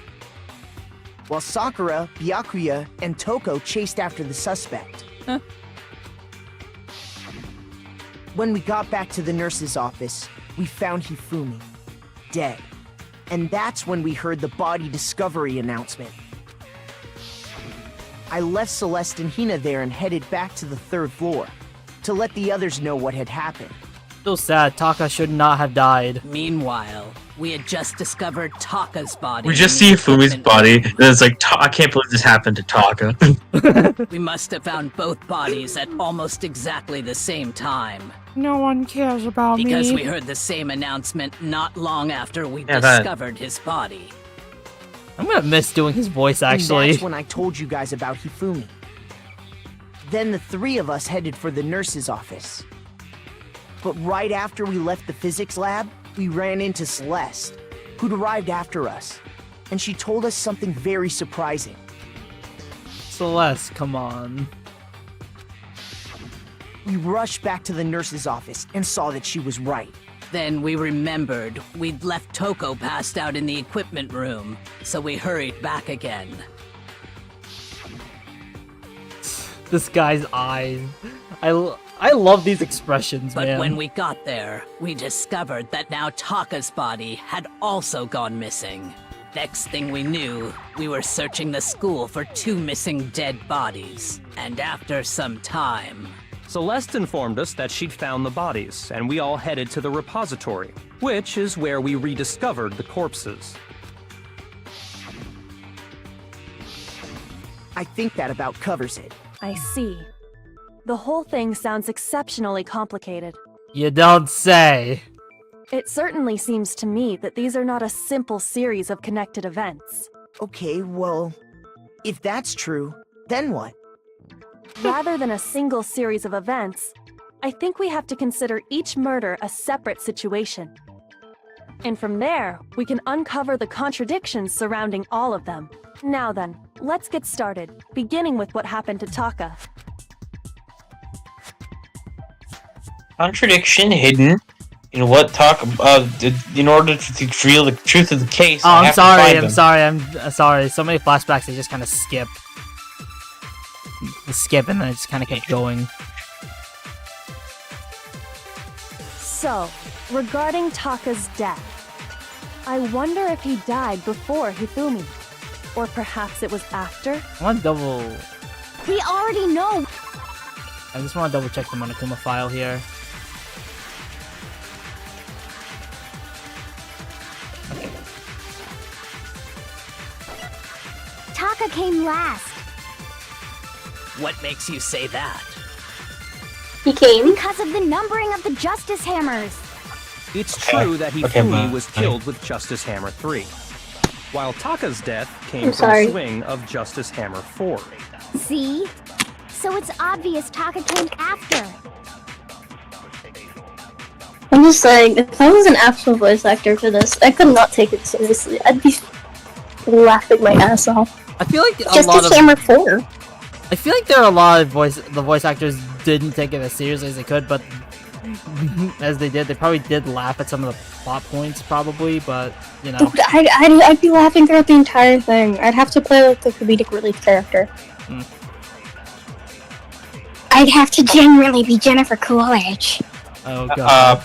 while Sakura, Byakuya, and Toko chased after the suspect. Huh. When we got back to the nurse's office, we found Hifumi, dead. And that's when we heard the body discovery announcement. I left Celeste and Hina there and headed back to the 3rd floor to let the others know what had happened. So sad, Taka should not have died. Meanwhile, we had just discovered Taka's body. We just in see the Fumi's equipment body, room. and it's like, I can't believe this happened to Taka. We must have found both bodies at almost exactly the same time. No one cares about Because me. we heard the same announcement not long after we Yeah, that- discovered his body. I'm gonna miss doing his voice, actually. And that's when I told you guys about Hifumi. Then the 3 of us headed for the nurse's office. But right after we left the physics lab, we ran into Celeste, who'd arrived after us. And she told us something very surprising. Celeste, come on. We rushed back to the nurse's office and saw that she was right. Then we remembered we'd left Toko passed out in the equipment room, so we hurried back again. This guy's eyes. I love these expressions, But man. when we got there, we discovered that now Taka's body had also gone missing. Next thing we knew, we were searching the school for 2 missing dead bodies. And after some time... Celeste informed us that she'd found the bodies, and we all headed to the repository, which is where we rediscovered the corpses. I think that about covers it. I see. The whole thing sounds exceptionally complicated. You don't say. It certainly seems to me that these are not a simple series of connected events. Okay, well, if that's true, then what? Rather than a single series of events, I think we have to consider each murder a separate situation. And from there, we can uncover the contradictions surrounding all of them. Now then, let's get started, beginning with what happened to Taka. Contradiction hidden in what talk in order to reveal the truth of the case. Oh, I I'm have to sorry. find I'm them. sorry. I'm sorry. So many flashbacks. I just kind of skip. Skip, and then I just kind of kept going. So, regarding Taka's death, I wonder if he died before Hifumi. Or perhaps it was after? I want to double. We already know. I just want to double check the Monokuma file here. Taka came last. What makes you say that? He came. Because of the numbering of the Justice Hammers. It's true that Okay, Hifumi fine. was killed with Justice Hammer 3. while Taka's death came I'm from sorry. a swing of Justice Hammer 4. See? So it's obvious Taka came after. I'm just saying, if I was an actual voice actor for this, I could not take it seriously. I'd be laughing my ass off. I feel like Justice Hammer 4. I feel like there are a lot of the voice actors didn't take it as seriously as they could, but as they did, they probably did laugh at some of the plot points, probably. But you know, I'd be laughing throughout the entire thing. I'd have to play like the comedic relief character. I'd have to genuinely be Jennifer Coolidge. oh god.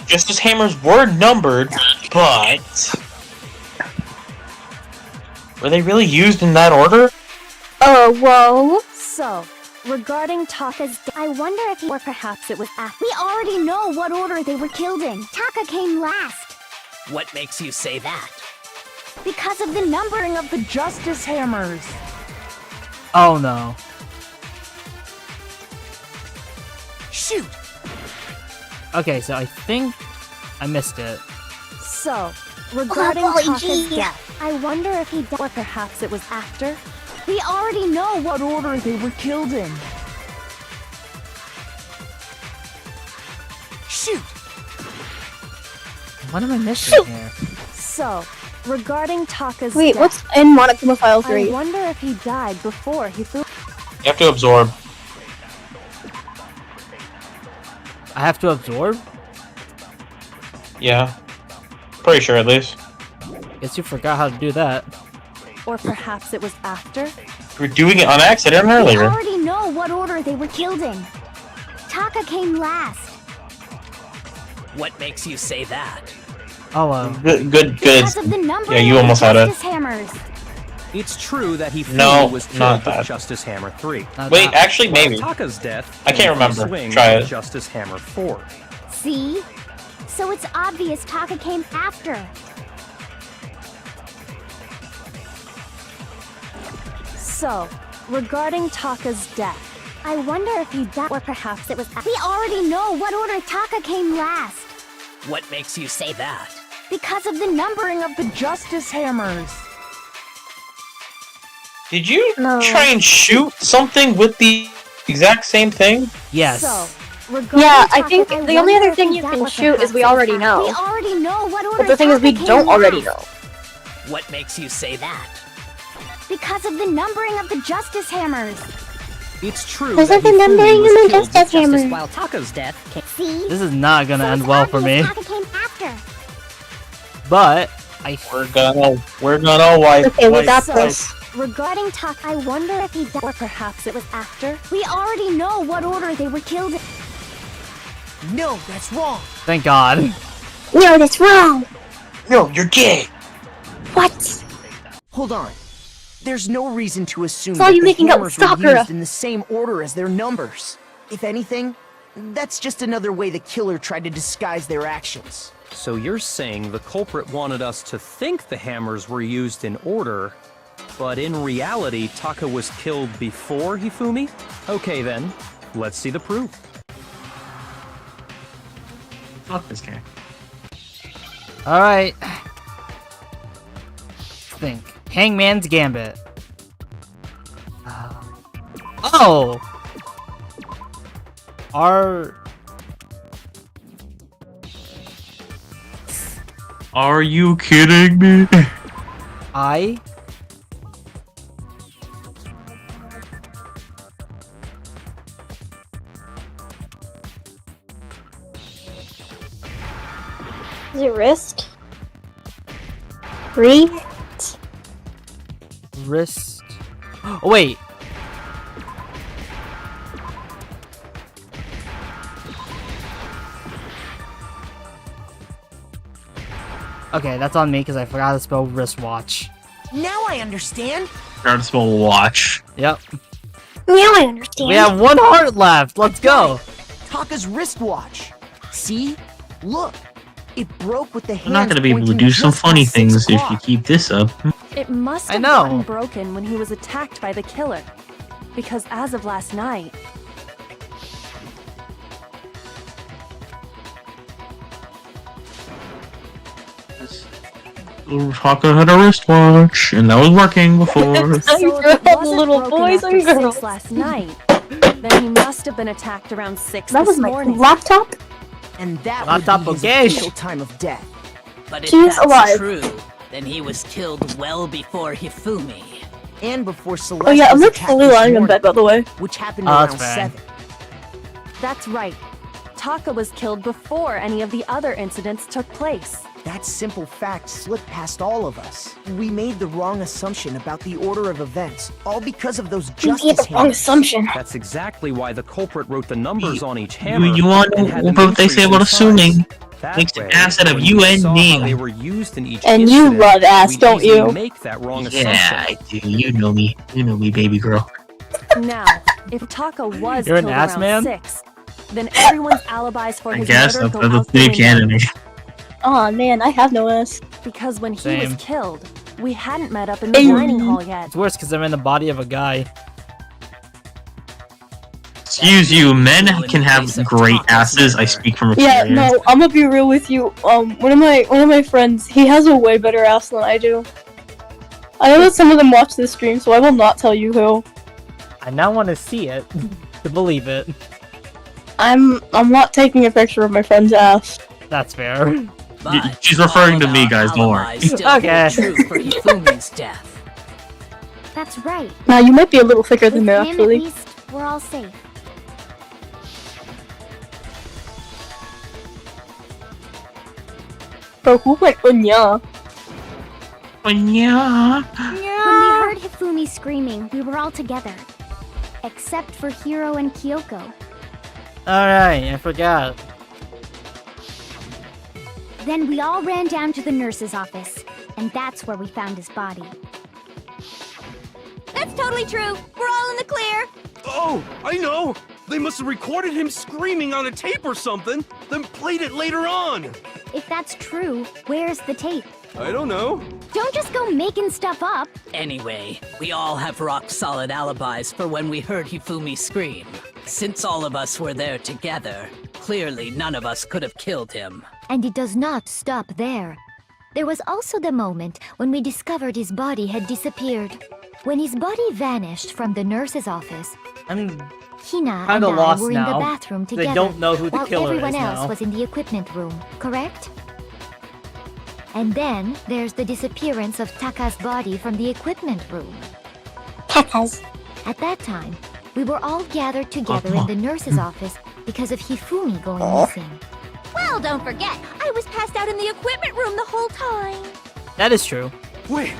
Justice Hammers were numbered, but were they really used in that order? Oh, whoa. So, regarding Taka's I wonder if he, or perhaps it was after. We already know what order they were killed in. Taka came last. What makes you say that? Because of the numbering of the Justice Hammers. Oh no. Shoot! Okay, so I think I missed it. So, regarding Oh, boy, Taka's gee. death, I wonder if he died, or perhaps it was after. We already know what order they were killed in. Shoot! What am I missing here? So, regarding Taka's Wait, death, what's in Monokuma File 3? I wonder if he died before he threw. You have to absorb. I have to absorb? Yeah. Pretty sure, at least. Guess you forgot how to do that. Or perhaps it was after? We were doing it on accident We earlier. already know what order they were killed in. Taka came last. What makes you say that? Oh, Good. Because of the numbering Yeah, you of almost the had it. Justice Hammers. It's true that he No, was not killed with that. Justice Hammer 3. Wait, actually, While maybe. Taka's death I can't came from a remember. swing Try of it. Justice Hammer 4. See? So it's obvious Taka came after. So, regarding Taka's death, I wonder if he died, or perhaps it was after. We already know what order Taka came last. What makes you say that? Because of the numbering of the Justice Hammers. Did you No. try and shoot something with the exact same thing? yes. So, regarding Yeah, I Taka, think the only wonder other if thing he you died, can or shoot is perhaps we it was already after. know. We already know what order But the thing is, we Taka don't came already last. know. What makes you say that? Because of the numbering of the Justice Hammers. It's true Because that of the Hifumi numbering was of the killed with Justice Justice Hammer. While Taka's death came. See? This is not gonna So end it's well for obvious me. Taka came after. But I We're gonna wipe. Okay, we got So, this. regarding Taka, I wonder if he died, or perhaps it was after. We already know what order they were killed in. No, that's wrong. thank God. No, that's wrong. No, you're gay. What? Hold on. There's no reason to assume Saw that you the making out with hammers were Sakura. used in the same order as their numbers. If anything, that's just another way the killer tried to disguise their actions. So you're saying the culprit wanted us to think the hammers were used in order, but in reality, Taka was killed before Hifumi? Okay then, let's see the proof. Fuck this guy. All right. Think. Hangman's Gambit. Oh. Are you kidding me? I Is it wrist? Read? wrist. Oh, wait. Okay, that's on me because I forgot to spell wristwatch. Now I understand. Hard to spell watch. Yep. Now I understand. We have one heart left. Let's go. Taka's wristwatch. See? Look. It broke with the hands I'm not gonna be able to pointing do some just funny past 6 things if you o'clock. keep this up. It must I have know. gotten broken when he was attacked by the killer. Because as of last night, Taka had a wristwatch, and that was working before. So You're if it all wasn't little broken boys after and girls. 6 last night, then he must have been attacked around 6 That was this my morning. laptop. And that Laptop would be okay. his official time of death. But if She's that's alive. true, then he was killed well before Hifumi. And before Celeste Oh yeah, I'm was not attacked fully this lying in morning, bed, by the way. which happened Oh, around that's fine. 7. That's right. Taka was killed before any of the other incidents took place. That simple fact slipped past all of us. We made the wrong assumption about the order of events, all because of those You made justice the wrong hammers. assumption. That's exactly why the culprit wrote the numbers on each hammer. You want to and had know them what they say increase about in size. assuming? That Makes an way, ass out of when you we and saw me. how they were used in each And you incident, love ass, we'd don't easily you? make that wrong Yeah, I assumption. do. You know me. You know me, baby girl. Now, if Taka was You're an killed ass around man? 6, then everyone's alibis for I his guess murder that's go the out the new window. canon. Oh man, I have no ass. Because when he Same. was killed, we hadn't met up in the Hey. dining hall yet. It's worse because I'm in the body of a guy. Excuse you, men can have great asses. I speak from Yeah, experience. no, I'm gonna be real with you. One of my friends, he has a way better ass than I do. I know that some of them watch this stream, so I will not tell you who. I now want to see it to believe it. I'm not taking a picture of my friend's ass. That's fair. But She's referring all to me, of guys, our don't worry. alibis still Okay. hold true for Hifumi's death. That's right. Now you might be a little thicker With than him, me, at actually. least, we're all safe. Bro, who went unya? Yeah. When we heard Hifumi screaming, we were all together. Except for Hiro and Kyoko. Alright, I forgot. Then we all ran down to the nurse's office, and that's where we found his body. That's totally true. We're all in the clear. Oh, I know! They must have recorded him screaming on a tape or something, then played it later on! If that's true, where's the tape? I don't know. Don't just go making stuff up. Anyway, we all have rock-solid alibis for when we heard Hifumi scream. Since all of us were there together, clearly none of us could have killed him. And it does not stop there. There was also the moment when we discovered his body had disappeared. When his body vanished from the nurse's office, I'm Hina and kinda I lost were in now. the bathroom together They don't know who the while killer everyone is else now. was in the equipment room, correct? And then there's the disappearance of Taka's body from the equipment room. Taka's. At that time, we were all gathered together in the nurse's office because of Hifumi going missing. Well, don't forget, I was passed out in the equipment room the whole time. That is true. Wait,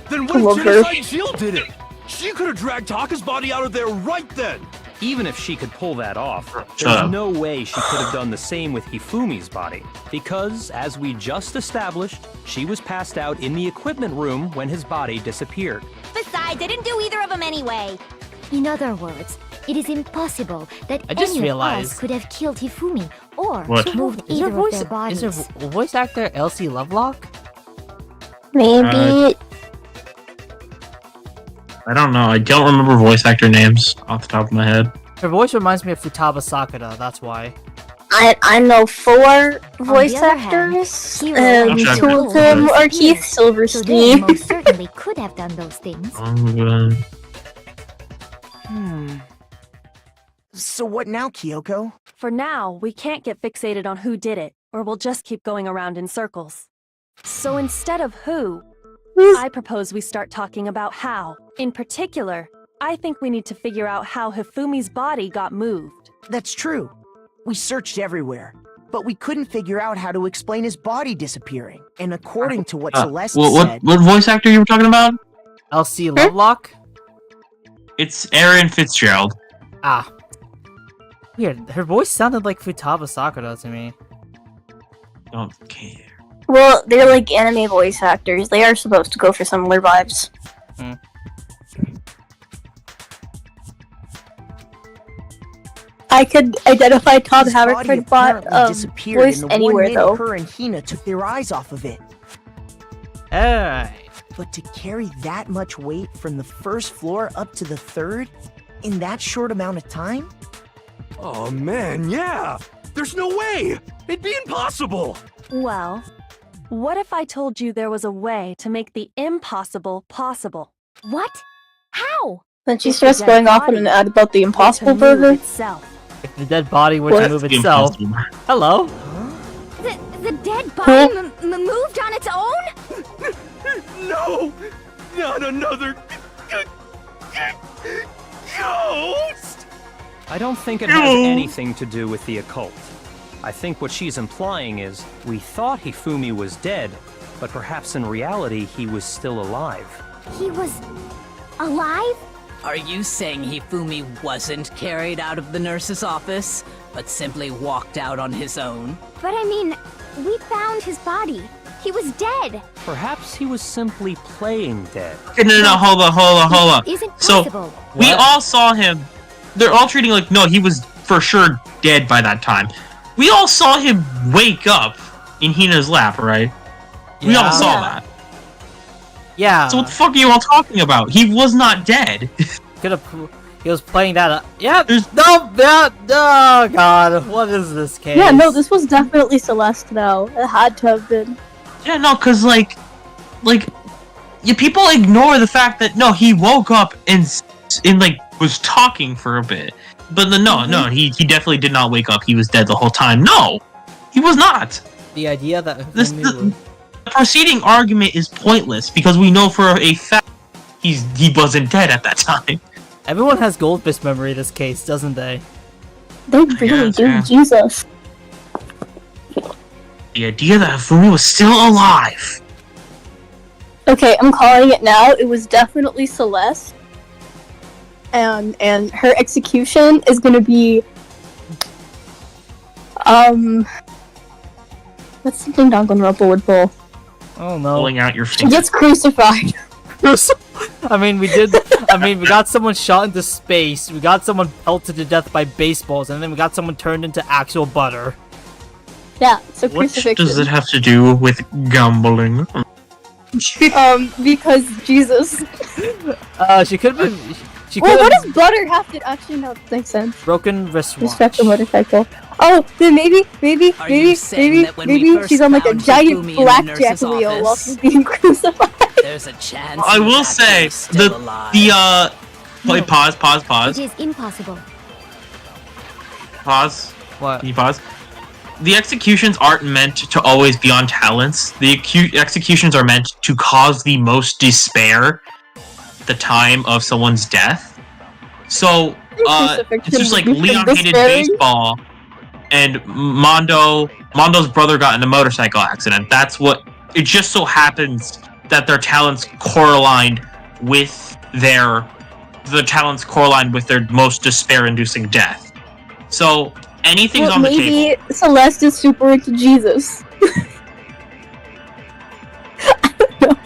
then I what love if her. Genocide Jill did it? She could have dragged Taka's body out of there right then! Even if she could pull that off, Shut there's up. no way she could have done the same with Hifumi's body. Because, as we just established, she was passed out in the equipment room when his body disappeared. Besides, I didn't do either of them anyway. In other words, it is impossible that I just any realized- of us could have killed Hifumi or What? moved Is either her voice, of their bodies. is her voice actor Elsie Lovelock? Maybe. I don't know. I don't remember voice actor names off the top of my head. Her voice reminds me of Futaba Sakura, that's why. I know 4 voice other hand, actors, Hiro and and 2 of Kyoko them are disappeared, Keith So they Silverstein. most certainly could have done those things. So what now, Kyoko? For now, we can't get fixated on who did it, or we'll just keep going around in circles. So instead of who, I propose we start talking about how. In particular, I think we need to figure out how Hifumi's body got moved. That's true. We searched everywhere, but we couldn't figure out how to explain his body disappearing. And according to what Celeste said, What voice actor you were talking about? Elsie Lovelock? It's Aaron Fitzgerald. Ah. Weird. Her voice sounded like Futaba Sakura to me. Don't care. Well, they're like anime voice actors. They are supposed to go for similar vibes. I could identify Tom his body Haverford bot apparently disappeared voice in the anywhere 1 minute though. her and Hina took their eyes off of it. Alright. But to carry that much weight from the first floor up to the 3rd in that short amount of time? Oh man, yeah! There's no way! It'd be impossible! Well, What if I told you there was a way to make the impossible possible? What? How? Then she If the starts dead going off on body an ad about the were to Impossible move Burger. itself. If the dead body were What? to move itself. Hello? The dead body moved on its own? No! Not another ghost! I don't think it has anything to do with the occult. I think what she's implying is we thought Hifumi was dead, but perhaps in reality he was still alive. He was alive? Are you saying Hifumi wasn't carried out of the nurse's office, but simply walked out on his own? But I mean, we found his body. He was dead. Perhaps he was simply playing dead. No, hold on. Isn't So, possible. we all saw him. They're all treating like, no, he was for sure dead by that time. We all saw him wake up in Hina's lap, right? We all saw that. Yeah. So what the fuck are you all talking about? He was not dead. He was playing that. Yeah. No. Oh God. What is this case? Yeah, no, this was definitely Celeste though. It had to have been. Yeah, no, cause people ignore the fact that no, he woke up and like was talking for a bit, but no, he definitely did not wake up. He was dead the whole time. No, he was not. The idea that The preceding argument is pointless because we know for a fact he wasn't dead at that time. Everyone has goldfish memory in this case, doesn't they? They really do, yeah. Jesus. The idea that Hifumi was still alive. Okay, I'm calling it now. It was definitely Celeste. And her execution is gonna be what's something Danganronpa would pull? Oh no. Pulling out your She finger. gets crucified. we got someone shot into space, we got someone pelted to death by baseballs, and then we got someone turned into actual butter. Yeah, so What crucifixion. does it have to do with gambling? Because Jesus. She could have been. She Well, could what have does butter have to actually no makes sense? broken wristwatch. Respect the motorcycle. Oh, then maybe she's on like a giant blackjack wheel while she's being crucified. There's a chance. I will say wait, pause. It is impossible. Pause. What? Can you pause? The executions aren't meant to always be on talents. The executions are meant to cause the most despair the time of someone's death. So, it's just like Leon hated baseball, and Mondo's brother got in a motorcycle accident. That's what, it just so happens that their talents correlated with their most despair-inducing death. So, anything's on the table. Maybe Celeste is super into Jesus.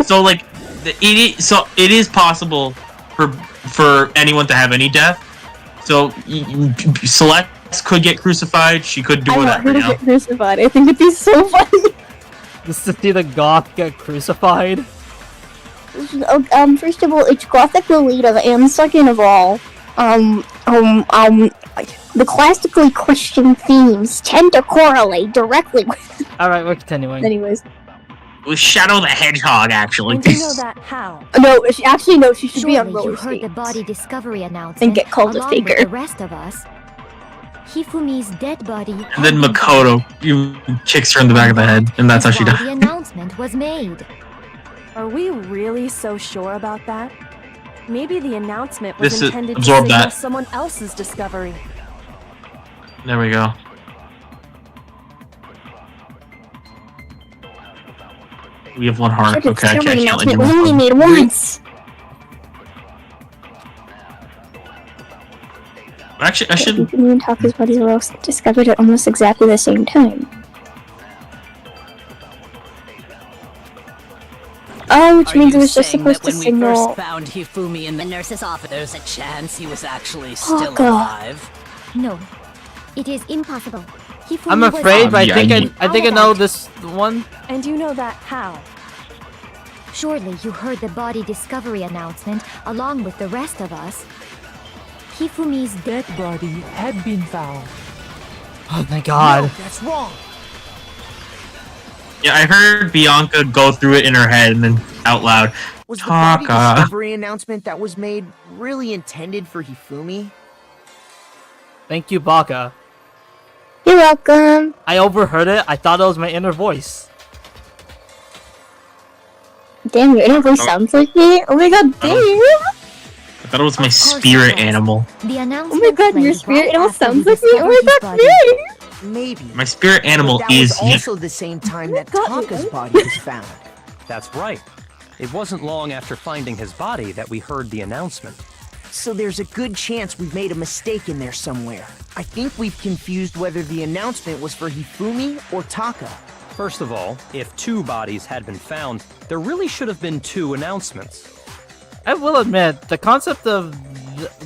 So like, it is possible for anyone to have any death. So Celeste could get crucified. She could do I want whatever. her to You know? get crucified. I think it'd be so funny. Just to see the goth get crucified. First of all, it's Gothic Lolita, and second of all, the classically Christian themes tend to correlate directly with. Alright, we're continuing. Anyways. With Shadow the Hedgehog, actually. And you know that how? No, she should be on Surely roller you heard the skates. body discovery announcement And get called a along faker. with the rest of us. Hifumi's dead body. And then Makoto kicks her in the back of the head, and that's how she The died. announcement was made. Are we really so sure about that? Maybe the announcement was This intended to absorb signal that. someone else's discovery. There we go. We have one heart. Okay, I can't kill We anyone. only made once. Actually, I should. Hifumi and Taku's bodies were all discovered at almost exactly the same time. Oh, which Are means you it was just saying supposed that to when signal. we first found Hifumi in the nurse's office, there's a chance he was actually still God. alive? No, it is impossible. Hifumi I'm was afraid, but Yeah, I think I know this one. And you know that how? Surely you heard the body discovery announcement along with the rest of us. Hifumi's dead body had been found. Oh my god. That's wrong. Yeah, I heard Bianca go through it in her head and then out loud. Was the body Taka. discovery announcement that was made really intended for Hifumi? Thank you, Baka. You're welcome. I overheard it. I thought it was my inner voice. Damn, your inner voice sounds like me. Oh my god, damn. I thought it was my Of course spirit it was. animal. The Oh announcement my god, your played spirit right animal after sounds we like me. Oh my discovered god, his body. great. Maybe. My spirit animal But that is was also the same time that Taka's body was found. That's right. It wasn't long after finding his body that we heard the announcement. So there's a good chance we've made a mistake in there somewhere. I think we've confused whether the announcement was for Hifumi or Taka. First of all, if 2 bodies had been found, there really should have been 2 announcements. I will admit, the concept of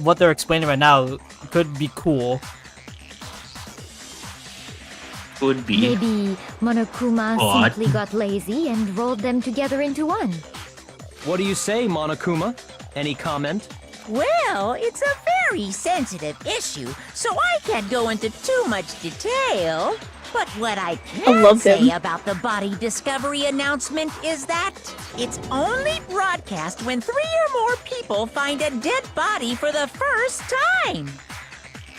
what they're explaining right now could be cool. Could be. Maybe Monokuma What? simply got lazy and rolled them together into one. What do you say, Monokuma? Any comment? Well, it's a very sensitive issue, so I can't go into too much detail. But what I can love say him. about the body discovery announcement is that it's only broadcast when 3 or more people find a dead body for the first time.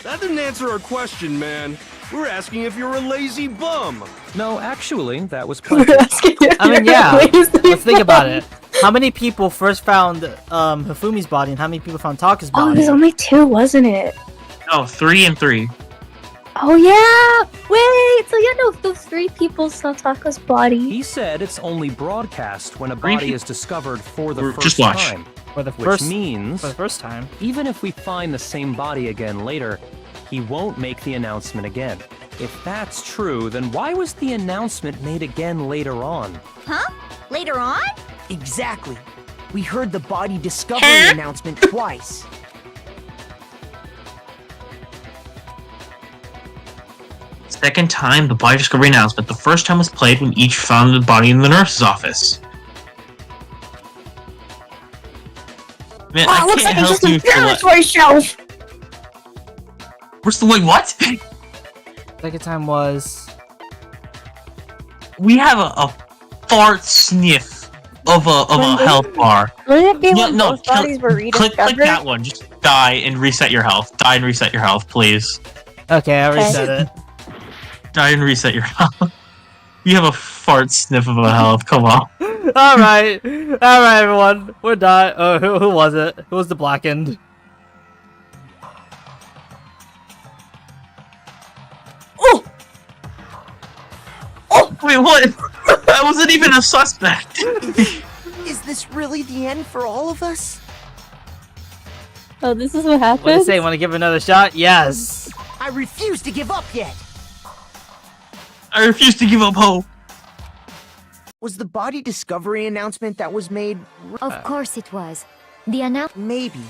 That didn't answer our question, man. We're asking if you're a lazy bum. No, actually, that was We're plenty. asking if I mean, you're yeah. lazy. Let's think about it. How many people first found Hifumi's body, and how many people found Taka's Oh, it body? was only 2, wasn't it? No, 3 and 3. Oh yeah! Wait, so yeah, no, those 3 people saw Taka's body. He said it's only broadcast when a Three body peop- is discovered for the Or first just watch. time. For the Which first means, for the first time. even if we find the same body again later, he won't make the announcement again. If that's true, then why was the announcement made again later on? Huh? Later on? Exactly. We heard the body discovery announcement twice. Second time, the body discovery announcement. The first time was played when each found the body in the nurse's office. Man, Oh, I it looks can't like it's help just a you. laboratory shelf. Where's the wait? What? Second time was We have a fart sniff of a health bar. Wouldn't it be Yeah, when no, both bodies were click rediscovered? that one. Just die and reset your health. Die and reset your health, please. okay. I already Okay. said it. Die and reset your health. You have a fart sniff of a health. Come on. all right, everyone, we're done. Oh, who was it? Who was the blackened? Wait, what? I wasn't even a suspect. Is this really the end for all of us? Oh, this is what What do you happened? say? Want to give it another shot? Yes. I refuse to give up yet. I refuse to give up hope. Was the body discovery announcement that was made Of course it was. The announcement. maybe?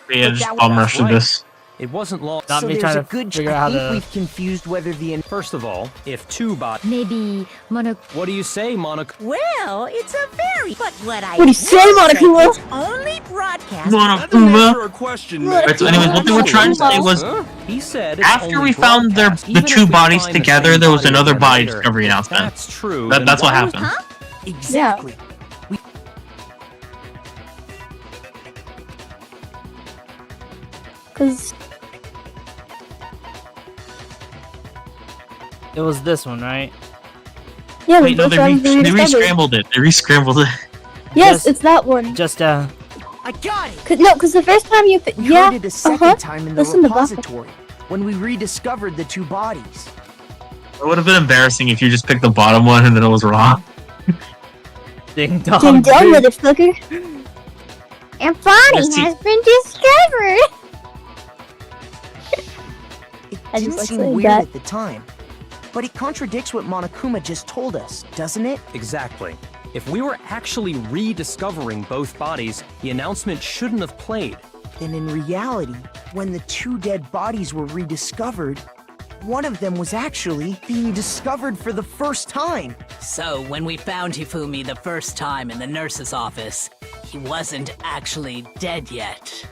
Yeah, But just that bum was rush to right. this. It wasn't long. Not so me there's trying a to good figure I out think how to. we've confused whether the First of all, if 2 bodies... Maybe What do you say, Monokuma? Well, it's a very... But what I What do you say, will Monokuma? it's only broadcast... That didn't answer our question, man. Right, so anyways, what they were trying to say was, He said it's after only we found the broadcast, even 2 if we bodies find the together, same there was body another again body later. discovery If announcement. That's true. then That's what why was- happened. exactly. Because It was this one, right? yeah, Wait, no, both they found the rediscovered. re-scrambled it. They re-scrambled it. Yes, Just- it's that one. Just I got it. No, because the first time you We yeah, heard it a second uh-huh. time in the Listen to Buffett. repository when we rediscovered the 2 bodies. It would have been embarrassing if you just picked the bottom one and then it was wrong. ding dong. Ding dong, motherfucker. Your body Let's see. has been discovered. It I didn't just like seem saying weird that. at the time, but it contradicts what Monokuma just told us, doesn't it? Exactly. If we were actually rediscovering both bodies, the announcement shouldn't have played. Then in reality, when the 2 dead bodies were rediscovered, one of them was actually being discovered for the first time. So, when we found Hifumi the first time in the nurse's office, he wasn't actually dead yet.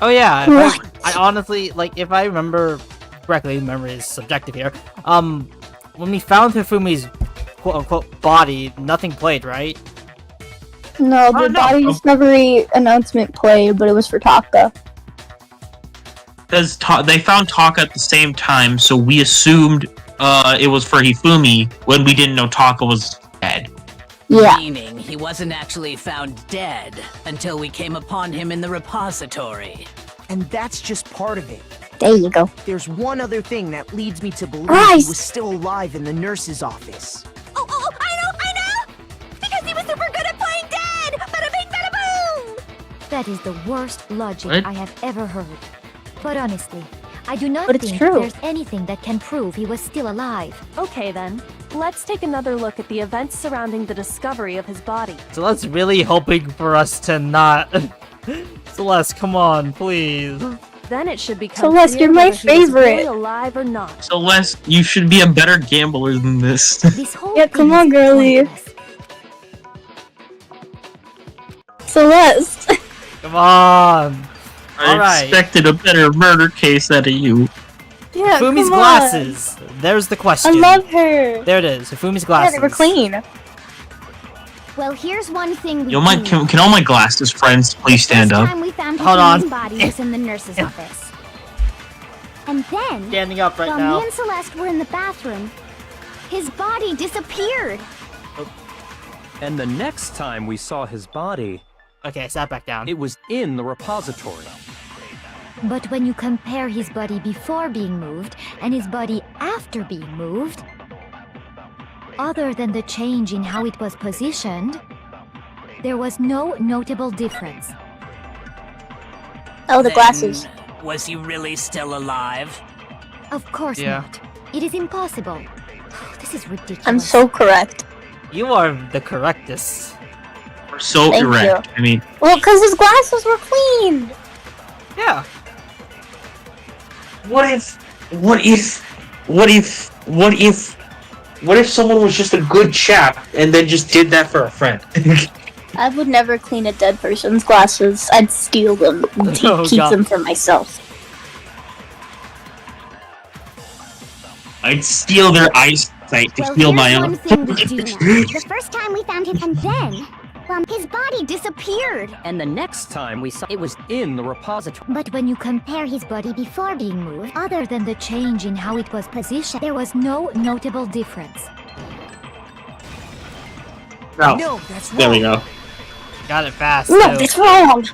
Oh yeah. What? I honestly like if I remember correctly. Memory is subjective here. When we found Hifumi's quote-unquote body, nothing played, right? No, the no. body discovery announcement played, but it was for Taka. Because they found Taka at the same time, so we assumed it was for Hifumi when we didn't know Taka was dead. Yeah. Meaning he wasn't actually found dead until we came upon him in the repository. And that's just part of it. There you go. There's one other thing that leads me to believe Christ. he was still alive in the nurse's office. Oh, I know! Because he was super good at playing dead! Bada bing, bada boom! That is the worst logic What? I have ever heard. But honestly, I do not But it's think true. there's anything that can prove he was still alive. Okay then, let's take another look at the events surrounding the discovery of his body. Celeste's really hoping for us to not... Celeste, come on, please. Then it should become Celeste, clear you're my whether he was favorite. really alive or not. Celeste, you should be a better gambler than this. This whole Yeah, thing come on, is girly. pointless. Celeste. Come on. I Alright. expected a better murder case out of you. Yeah, Fumi's come on. glasses. There's the I question. love her. There it is. Fumi's Yeah, glasses. they were clean. Well, here's one thing we Yo, can all my glasses friends please stand First up? time we found Hold on. Hifumi's body was in the nurse's office. And then, Standing up right while now. me and Celeste were in the bathroom, his body disappeared. And the next time we saw his body, Okay, sat back down. it was in the repository. But when you compare his body before being moved and his body after being moved, other than the change in how it was positioned, there was no notable difference. Oh, the Then, glasses. Was he really still alive? Of course Yeah. not. It is impossible. This is ridiculous. I'm so correct. You are the correctest. We're so Thank erect. I mean, Well, because his glasses were clean. Yeah. what if someone was just a good chap and then just did that for a friend? I would never clean a dead person's glasses. I'd steal them and Oh, keep God. them for myself. I'd steal their eyesight to Well, steal here's my one own. thing we do know. The first time we found him, and then, his body disappeared. And the next time we saw it was in the repository. But when you compare his body before being moved, other than the change in how it was positioned, there was no notable difference. No. No, that's wrong. There we go. Got it fast. No, too. that's wrong.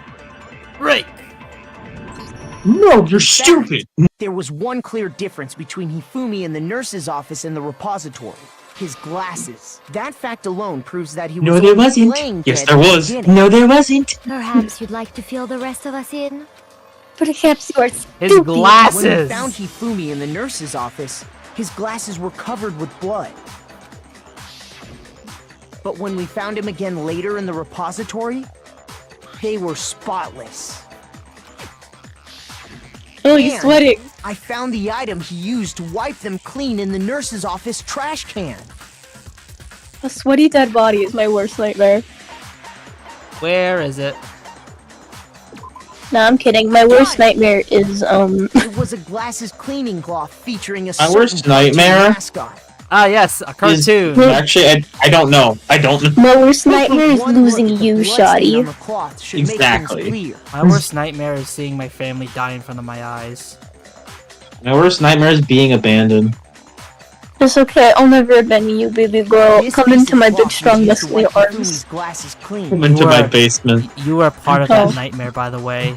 Right. No, you're stupid. There was one clear difference between Hifumi in the nurse's office and the repository. His glasses. That fact alone proves that he was No, there only wasn't. playing Yes, dead there at the was. beginning. No, there wasn't. Perhaps you'd like to fill the rest of us in? Perhaps you are His stupid. When we glasses. found Hifumi in the nurse's office, his glasses were covered with blood. But when we found him again later in the repository, they were spotless. Oh, you're And sweating. I found the item he used to wipe them clean in the nurse's office trash can. A sweaty dead body is my worst nightmare. Where is it? No, I'm kidding. My worst nightmare is, It was a glasses cleaning cloth featuring a My worst certain cartoon nightmare? mascot. Ah, yes, a cartoon. Actually, I don't know. I don't know. my worst nightmare is One look losing at the you, bloodstain on Shoddy. the cloth should Exactly. make things clear. My worst nightmare is seeing my family die in front of my eyes. My worst nightmare is being abandoned. It's okay. I'll never abandon you, baby girl. This Come piece into of my cloth big, was strong, used to muscly wipe arms. Hifumi's glasses clean. Come into my You are- basement. You were part of Oh. that nightmare, by the way.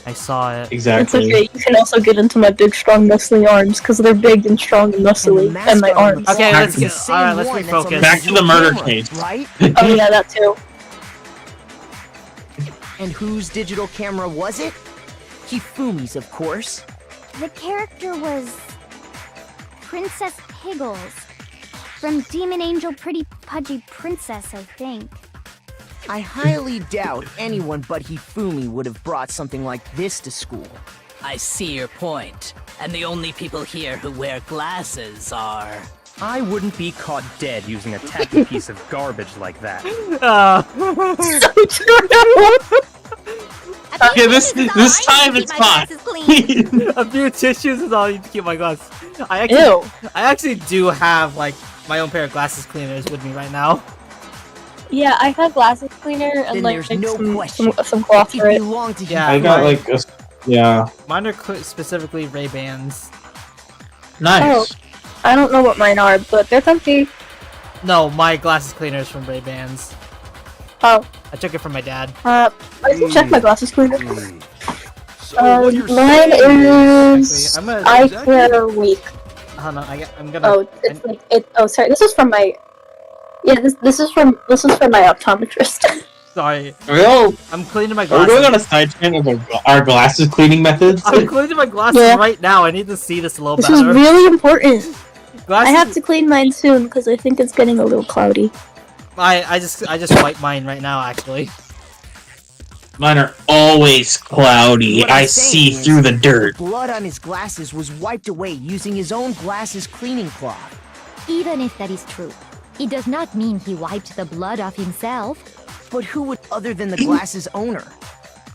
I saw it. It's Exactly. okay. You can also get into my big, strong, muscly arms because they're big and strong and muscly, and my arms. Okay, Back let's to get. the Alright, same let's one that's on refocus. Back to the murder case. Right? Oh yeah, that too. And whose digital camera was it? Hifumi's, of course. The character was Princess Piggles from Demon Angel Pretty Pudgy Princess, I think. I highly doubt anyone but Hifumi would have brought something like this to school. I see your point. And the only people here who wear glasses are... I wouldn't be caught dead using a tacky piece of garbage like that. Okay, this time it's fine. A few tissues is all I need to keep my glasses. I Ew. actually do have like my own pair of glasses cleaners with me right now. Yeah, I have glasses cleaner and Then like there's no question. some cloth for it. Belong to Yeah, I got like a, yeah. Mine are specifically Ray-Bans. Nice. I don't know what mine are, but they're comfy. No, my glasses cleaner is from Ray-Bans. Oh. I took it from my dad. I can check my glasses cleaner. So what you're Mine saying is I'm gonna- I wear week. Hold on, I'm gonna. Oh, it's like it. Oh, sorry. This is from my. Yeah, this is from my optometrist. Sorry. Well, I'm cleaning my we're glasses. going on a side trend of our glasses cleaning methods. I'm cleaning my glasses Yeah. right now. I need to see this a little This better. is really important. Glasses, I have to clean mine soon because I think it's getting a little cloudy. I just wiped mine right now, actually. Mine are always cloudy. What I'm I saying see is, through the dirt. Blood on his glasses was wiped away using his own glasses cleaning cloth. Even if that is true, it does not mean he wiped the blood off himself. But who would other than the glasses owner?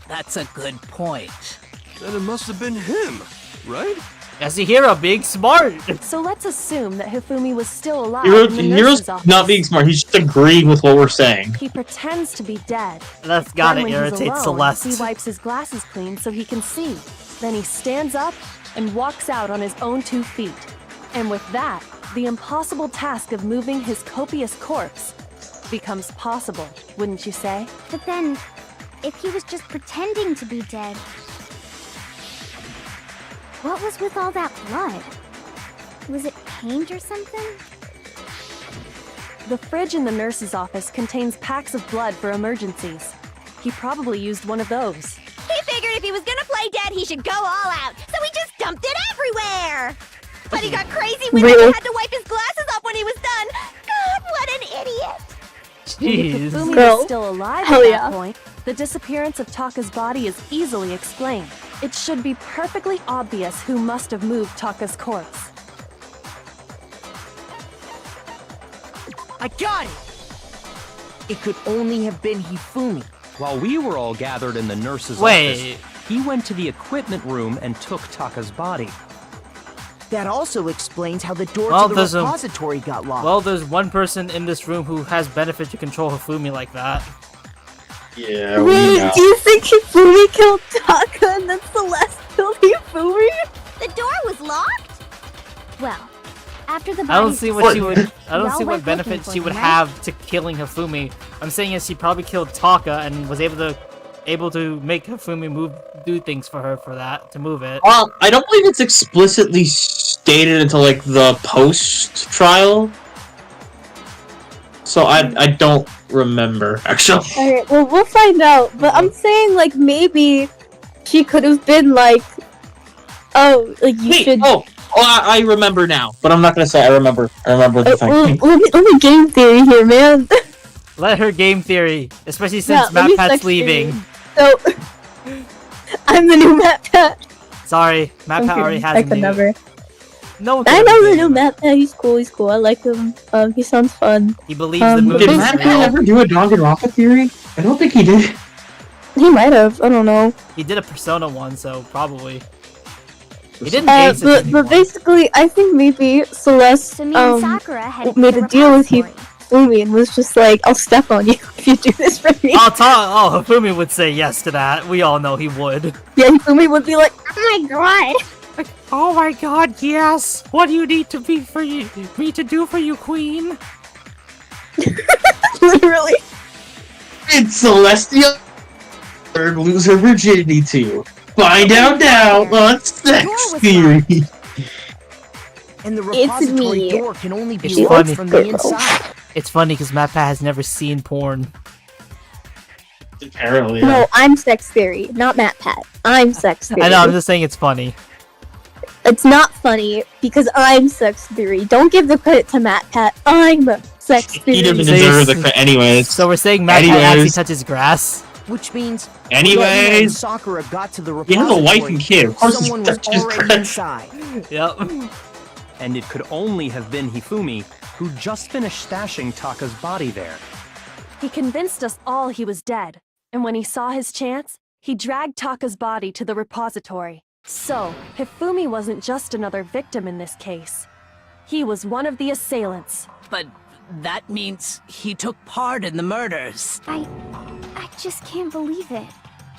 That's a good point. Then it must have been him, right? As a hero, being smart. So let's assume that Hifumi was still alive Hero's in the nurse's office. not being smart. He's just agreeing with what we're saying. He pretends to be dead. That's gotta Then when he's irritate alone, Celeste. He wipes his glasses clean so he can see. Then he stands up and walks out on his own 2 feet. And with that, the impossible task of moving his copious corpse becomes possible, wouldn't you say? But then, if he was just pretending to be dead, what was with all that blood? Was it paint or something? The fridge in the nurse's office contains packs of blood for emergencies. He probably used one of those. He figured if he was gonna play dead, he should go all out, so he just dumped it everywhere! But he got crazy when he Really? had to wipe his glasses off when he was done! God, what an idiot! If Jeez. Hifumi Girl. was still alive Hell at yeah. that point, the disappearance of Taka's body is easily explained. It should be perfectly obvious who must have moved Taka's corpse. I got it! It could only have been Hifumi. While we were all gathered in the nurse's Wait. office, he went to the equipment room and took Taka's body. That also explains how the door Well, to the there's a- repository got locked. Well, there's one person in this room who has benefit to control Hifumi like that. Yeah, Wait, do you think Hifumi killed Taka and then Celeste killed Hifumi? The door was locked? Well, after the I don't bodies see what she would. I don't Y'all see what went looking benefit for she them, would right? have to killing Hifumi. I'm saying is she probably killed Taka and was able to make Hifumi do things for her for that to move it. I don't believe it's explicitly stated until like the post trial. So I don't remember actually. Alright, well, we'll find out. But I'm saying, like, maybe she could have been like, oh, like, you Wait, should. I remember now, but I'm not gonna say I remember. I remember the thing. Let me game theory here, man. Let her game theory, especially since Yeah, let me MatPat's sex leaving. theory. So, I'm the new MatPat. Sorry, MatPat already has I a could new. never. No, one I can know ever the be new him. MatPat. He's cool. I like him. He sounds fun. He believes the Did movie Did is Matt real. ever do a Danganronpa theory? I don't think he did. He might have. I don't know. He did a Persona one, so probably. He didn't base it But anymore. basically, I think maybe Celeste So me and Sakura headed made to the a deal with repository. Hifumi and was just like, "I'll step on you if you do this for me." Hifumi would say yes to that. We all know he would. Yeah, Hifumi would be like, Oh my god! Oh my god, yes! What do you need to be for me to do for you, Queen? literally. It's Celestia lose her virginity to. Find out now on Sex Theory. And the It's repository me. door can only be It's locked funny. from the inside. It's funny because MatPat has never seen porn. Apparently. No, I'm Sex Theory, not MatPat. I'm Sex Theory. I know, I'm just saying it's funny. It's not funny because I'm Sex Theory. Don't give the credit to MatPat. I'm Sex He Theory. doesn't So deserve you're- the credit anyways. So we're saying MatPat actually Anyways. touches grass? Which means, Anyways. Sakura got to the He has a wife repository, and kid. Of course someone he's was touched his already credit. inside. Yep. And it could only have been Hifumi, who just finished stashing Taka's body there. He convinced us all he was dead, and when he saw his chance, he dragged Taka's body to the repository. So, Hifumi wasn't just another victim in this case. He was one of the assailants. But that means he took part in the murders. I just can't believe it.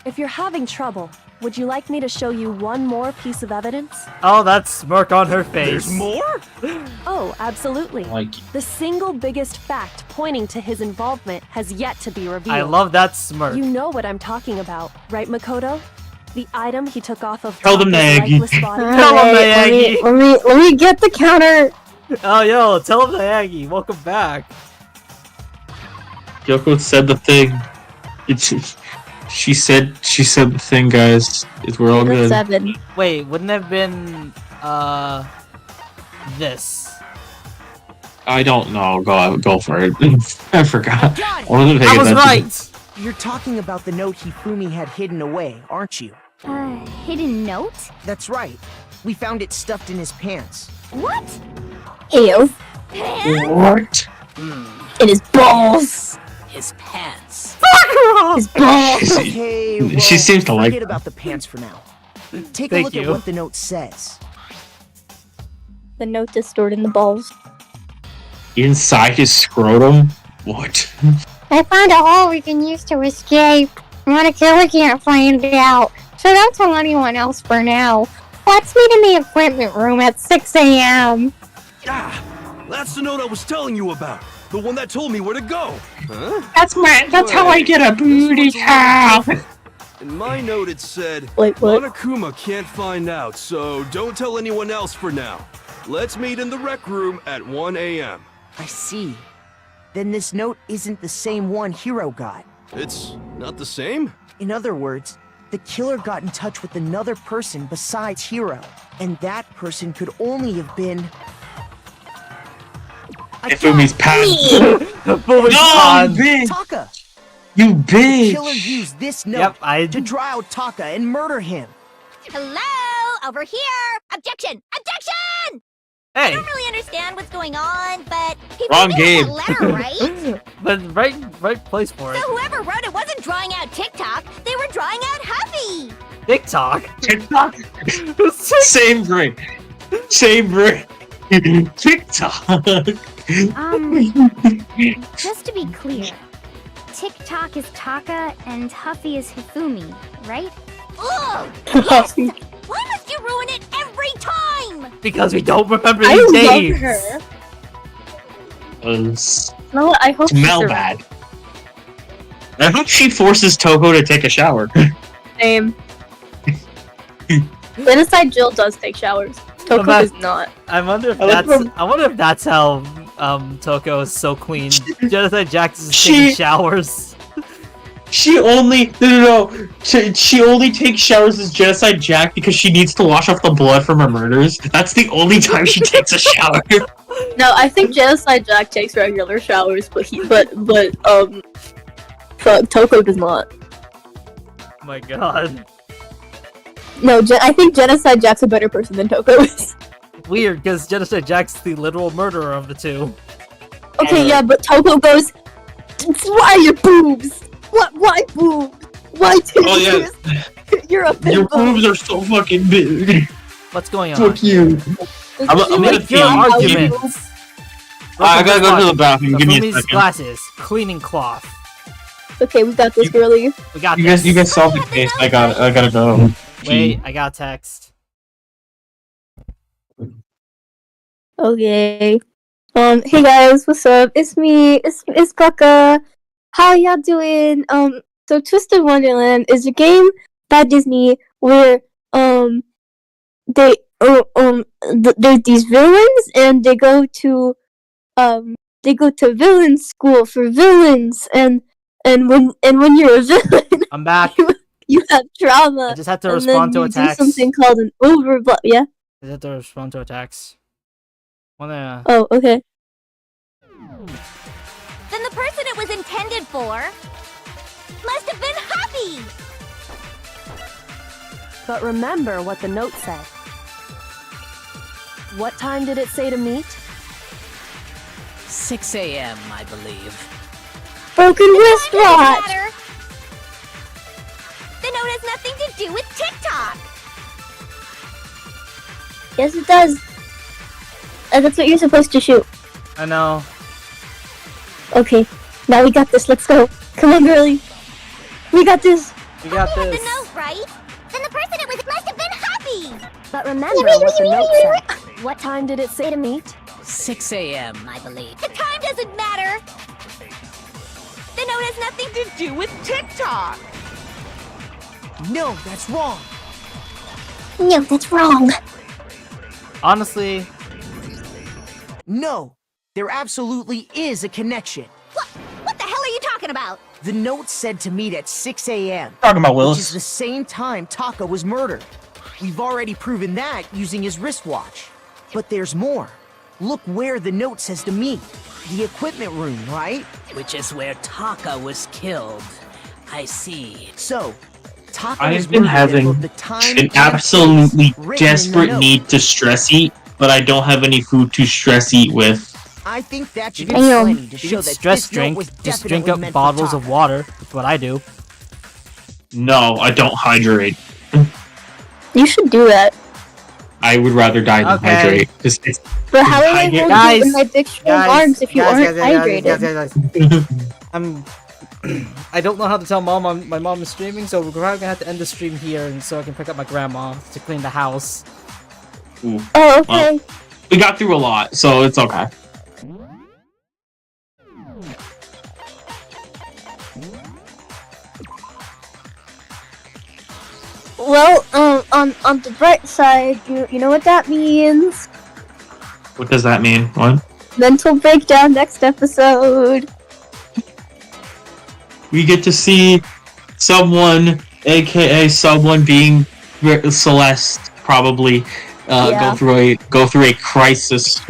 If you're having trouble, would you like me to show you one more piece of evidence? Oh, that smirk on her face. There's more? Oh, absolutely. Like, The single biggest fact pointing to his involvement has yet to be revealed. I love that smirk. You know what I'm talking about, right, Makoto? The item he took off of Tell them, Taka's Naegi. lifeless body. Tell him, Naegi. Let me get the counter. Oh, yo, tell him Naegi. Welcome back. Yoko said the thing. She said the thing, guys. We're all good. 7. Wait, wouldn't it have been, this? I don't know. Go for it. I forgot. Done. Wasn't paying I was attention. right! You're talking about the note Hifumi had hidden away, aren't you? Hidden note? That's right. We found it stuffed in his pants. What? Ew. What? In his balls. His pants. His balls. Okay, well, She seems to like forget them. about the pants for now. Take a Thank look you. at what the note says. The note is stored in the balls. Inside his scrotum? What? I found a hole we can use to escape. When a killer can't find out, so don't tell anyone else for now. Let's meet in the equipment room at 6 a.m. Ah, that's the note I was telling you about. The one that told me where to go. Huh? That's how I get a booty call. In my note it said, Wait, what? Monokuma can't find out, so don't tell anyone else for now. Let's meet in the rec room at 1 a.m. I see. Then this note isn't the same one Hiro got. It's not the same? In other words, the killer got in touch with another person besides Hiro, and that person could only have been... Ifumi's pants. Boy, No, you bitch! Taka! You The bitch! killer used this note Yep, I... to draw out Taka and murder him. Hello? Over here! Objection! Objection! I Hey! don't really understand what's going on, but he Wrong wrote game. that letter, right? But right place for So it. whoever wrote it wasn't drawing out TikTok, they were drawing out Huffy! TikTok. TikTok? Same brain. Same brain. TikTok. Just to be clear, TikTok is Taka and Huffy is Hifumi, right? Ugh! Yes! Why must you ruin it every time? Because we don't remember I these love names. her. Smell No, I hope she's around. bad. I hope she forces Toko to take a shower. Same. Genocide Jill does take showers. Toko But- does not. I wonder if I like that's. I wonder if that's how Toko is so clean. Genocide Jax is She- taking showers. She only no. She only takes showers as Genocide Jack because she needs to wash off the blood from her murders. That's the only time she takes a shower. No, I think Genocide Jack takes regular showers, but Toko does not. Oh my god. No, I think Genocide Jack's a better person than Toko is. Weird, because Genocide Jack's the literal murderer of the two. Okay, yeah, but Toko goes, why your boobs? Why boobs? Why titties? Oh yeah, You're a your bimbo. boobs are so fucking big. What's going on? Fuck you. I'm gonna Make your pee. arguments. I gotta go to the bathroom. Give me a Fumi's second. glasses, cleaning cloth. Okay, we got this, girlie. We got You this. guys solve the case. I gotta go. Wait, I got a text. Okay. Hey guys, what's up? It's me. It's Becca. How y'all doing? So Twisted Wonderland is a game by Disney where there's these villains and they go to villain school for villains and when you're a villain I'm back. you have trauma. I just have to and respond then to you do attacks. something called an overblow. Yeah. I just have to respond to attacks. Wanna? Oh, okay. Then the person it was intended for must have been Huffy! But remember what the note said. What time did it say to meet? 6 a.m., I believe. Broken wristwatch. Matter. The note has nothing to do with TikTok! Yes, it does. That's what you're supposed to shoot. I know. Okay, now we got this. Let's go. Come on, girlie. We got this. We got The this. note, right? Then the person it was must have been happy. But remember what the note said. What time did it say to meet? 6 a.m., I believe. The time doesn't matter. The note has nothing to do with TikTok. No, that's wrong. No, that's wrong. Honestly, No, there absolutely is a connection. What the hell are you talking about? The note said to meet at 6 a.m. Talking about Which is Willis. the same time Taka was murdered. We've already proven that using his wristwatch. But there's more. Look where the note says to meet. The equipment room, right? Which is where Taka was killed. I see. So, Taka was I've been murdered at having both the time an and absolutely place written in the desperate note. need to stress eat, but I don't have any food to stress eat with. I think that should you be can, plenty to you show can that stress this note drink. was Just drink definitely up meant for bottles of Taka. water. That's what I do. No, I don't hydrate. You should do that. I would rather die than Okay. hydrate. It's But how will I Hydrate- hold Guys, you in my big strong arms if you aren't hydrated? guys. I don't know how to tell mom my mom is streaming, so we're probably gonna have to end the stream here, and so I can pick up my grandma to clean the house. Ooh. Oh, okay. We got through a lot, so it's okay. Well, on the bright side, you know what that means? What does that mean? What? Mental breakdown next episode. We get to see someone, aka someone being Celeste, probably Yeah. go through a crisis.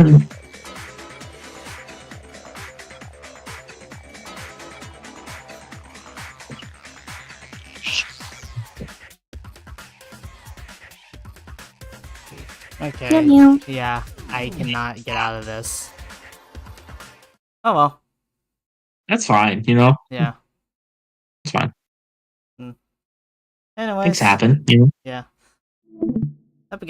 Okay. Meow. Yeah, I cannot get out of this. Oh well. That's fine, you know. Yeah. It's fine. Anyways. Things happen, you know. Yeah.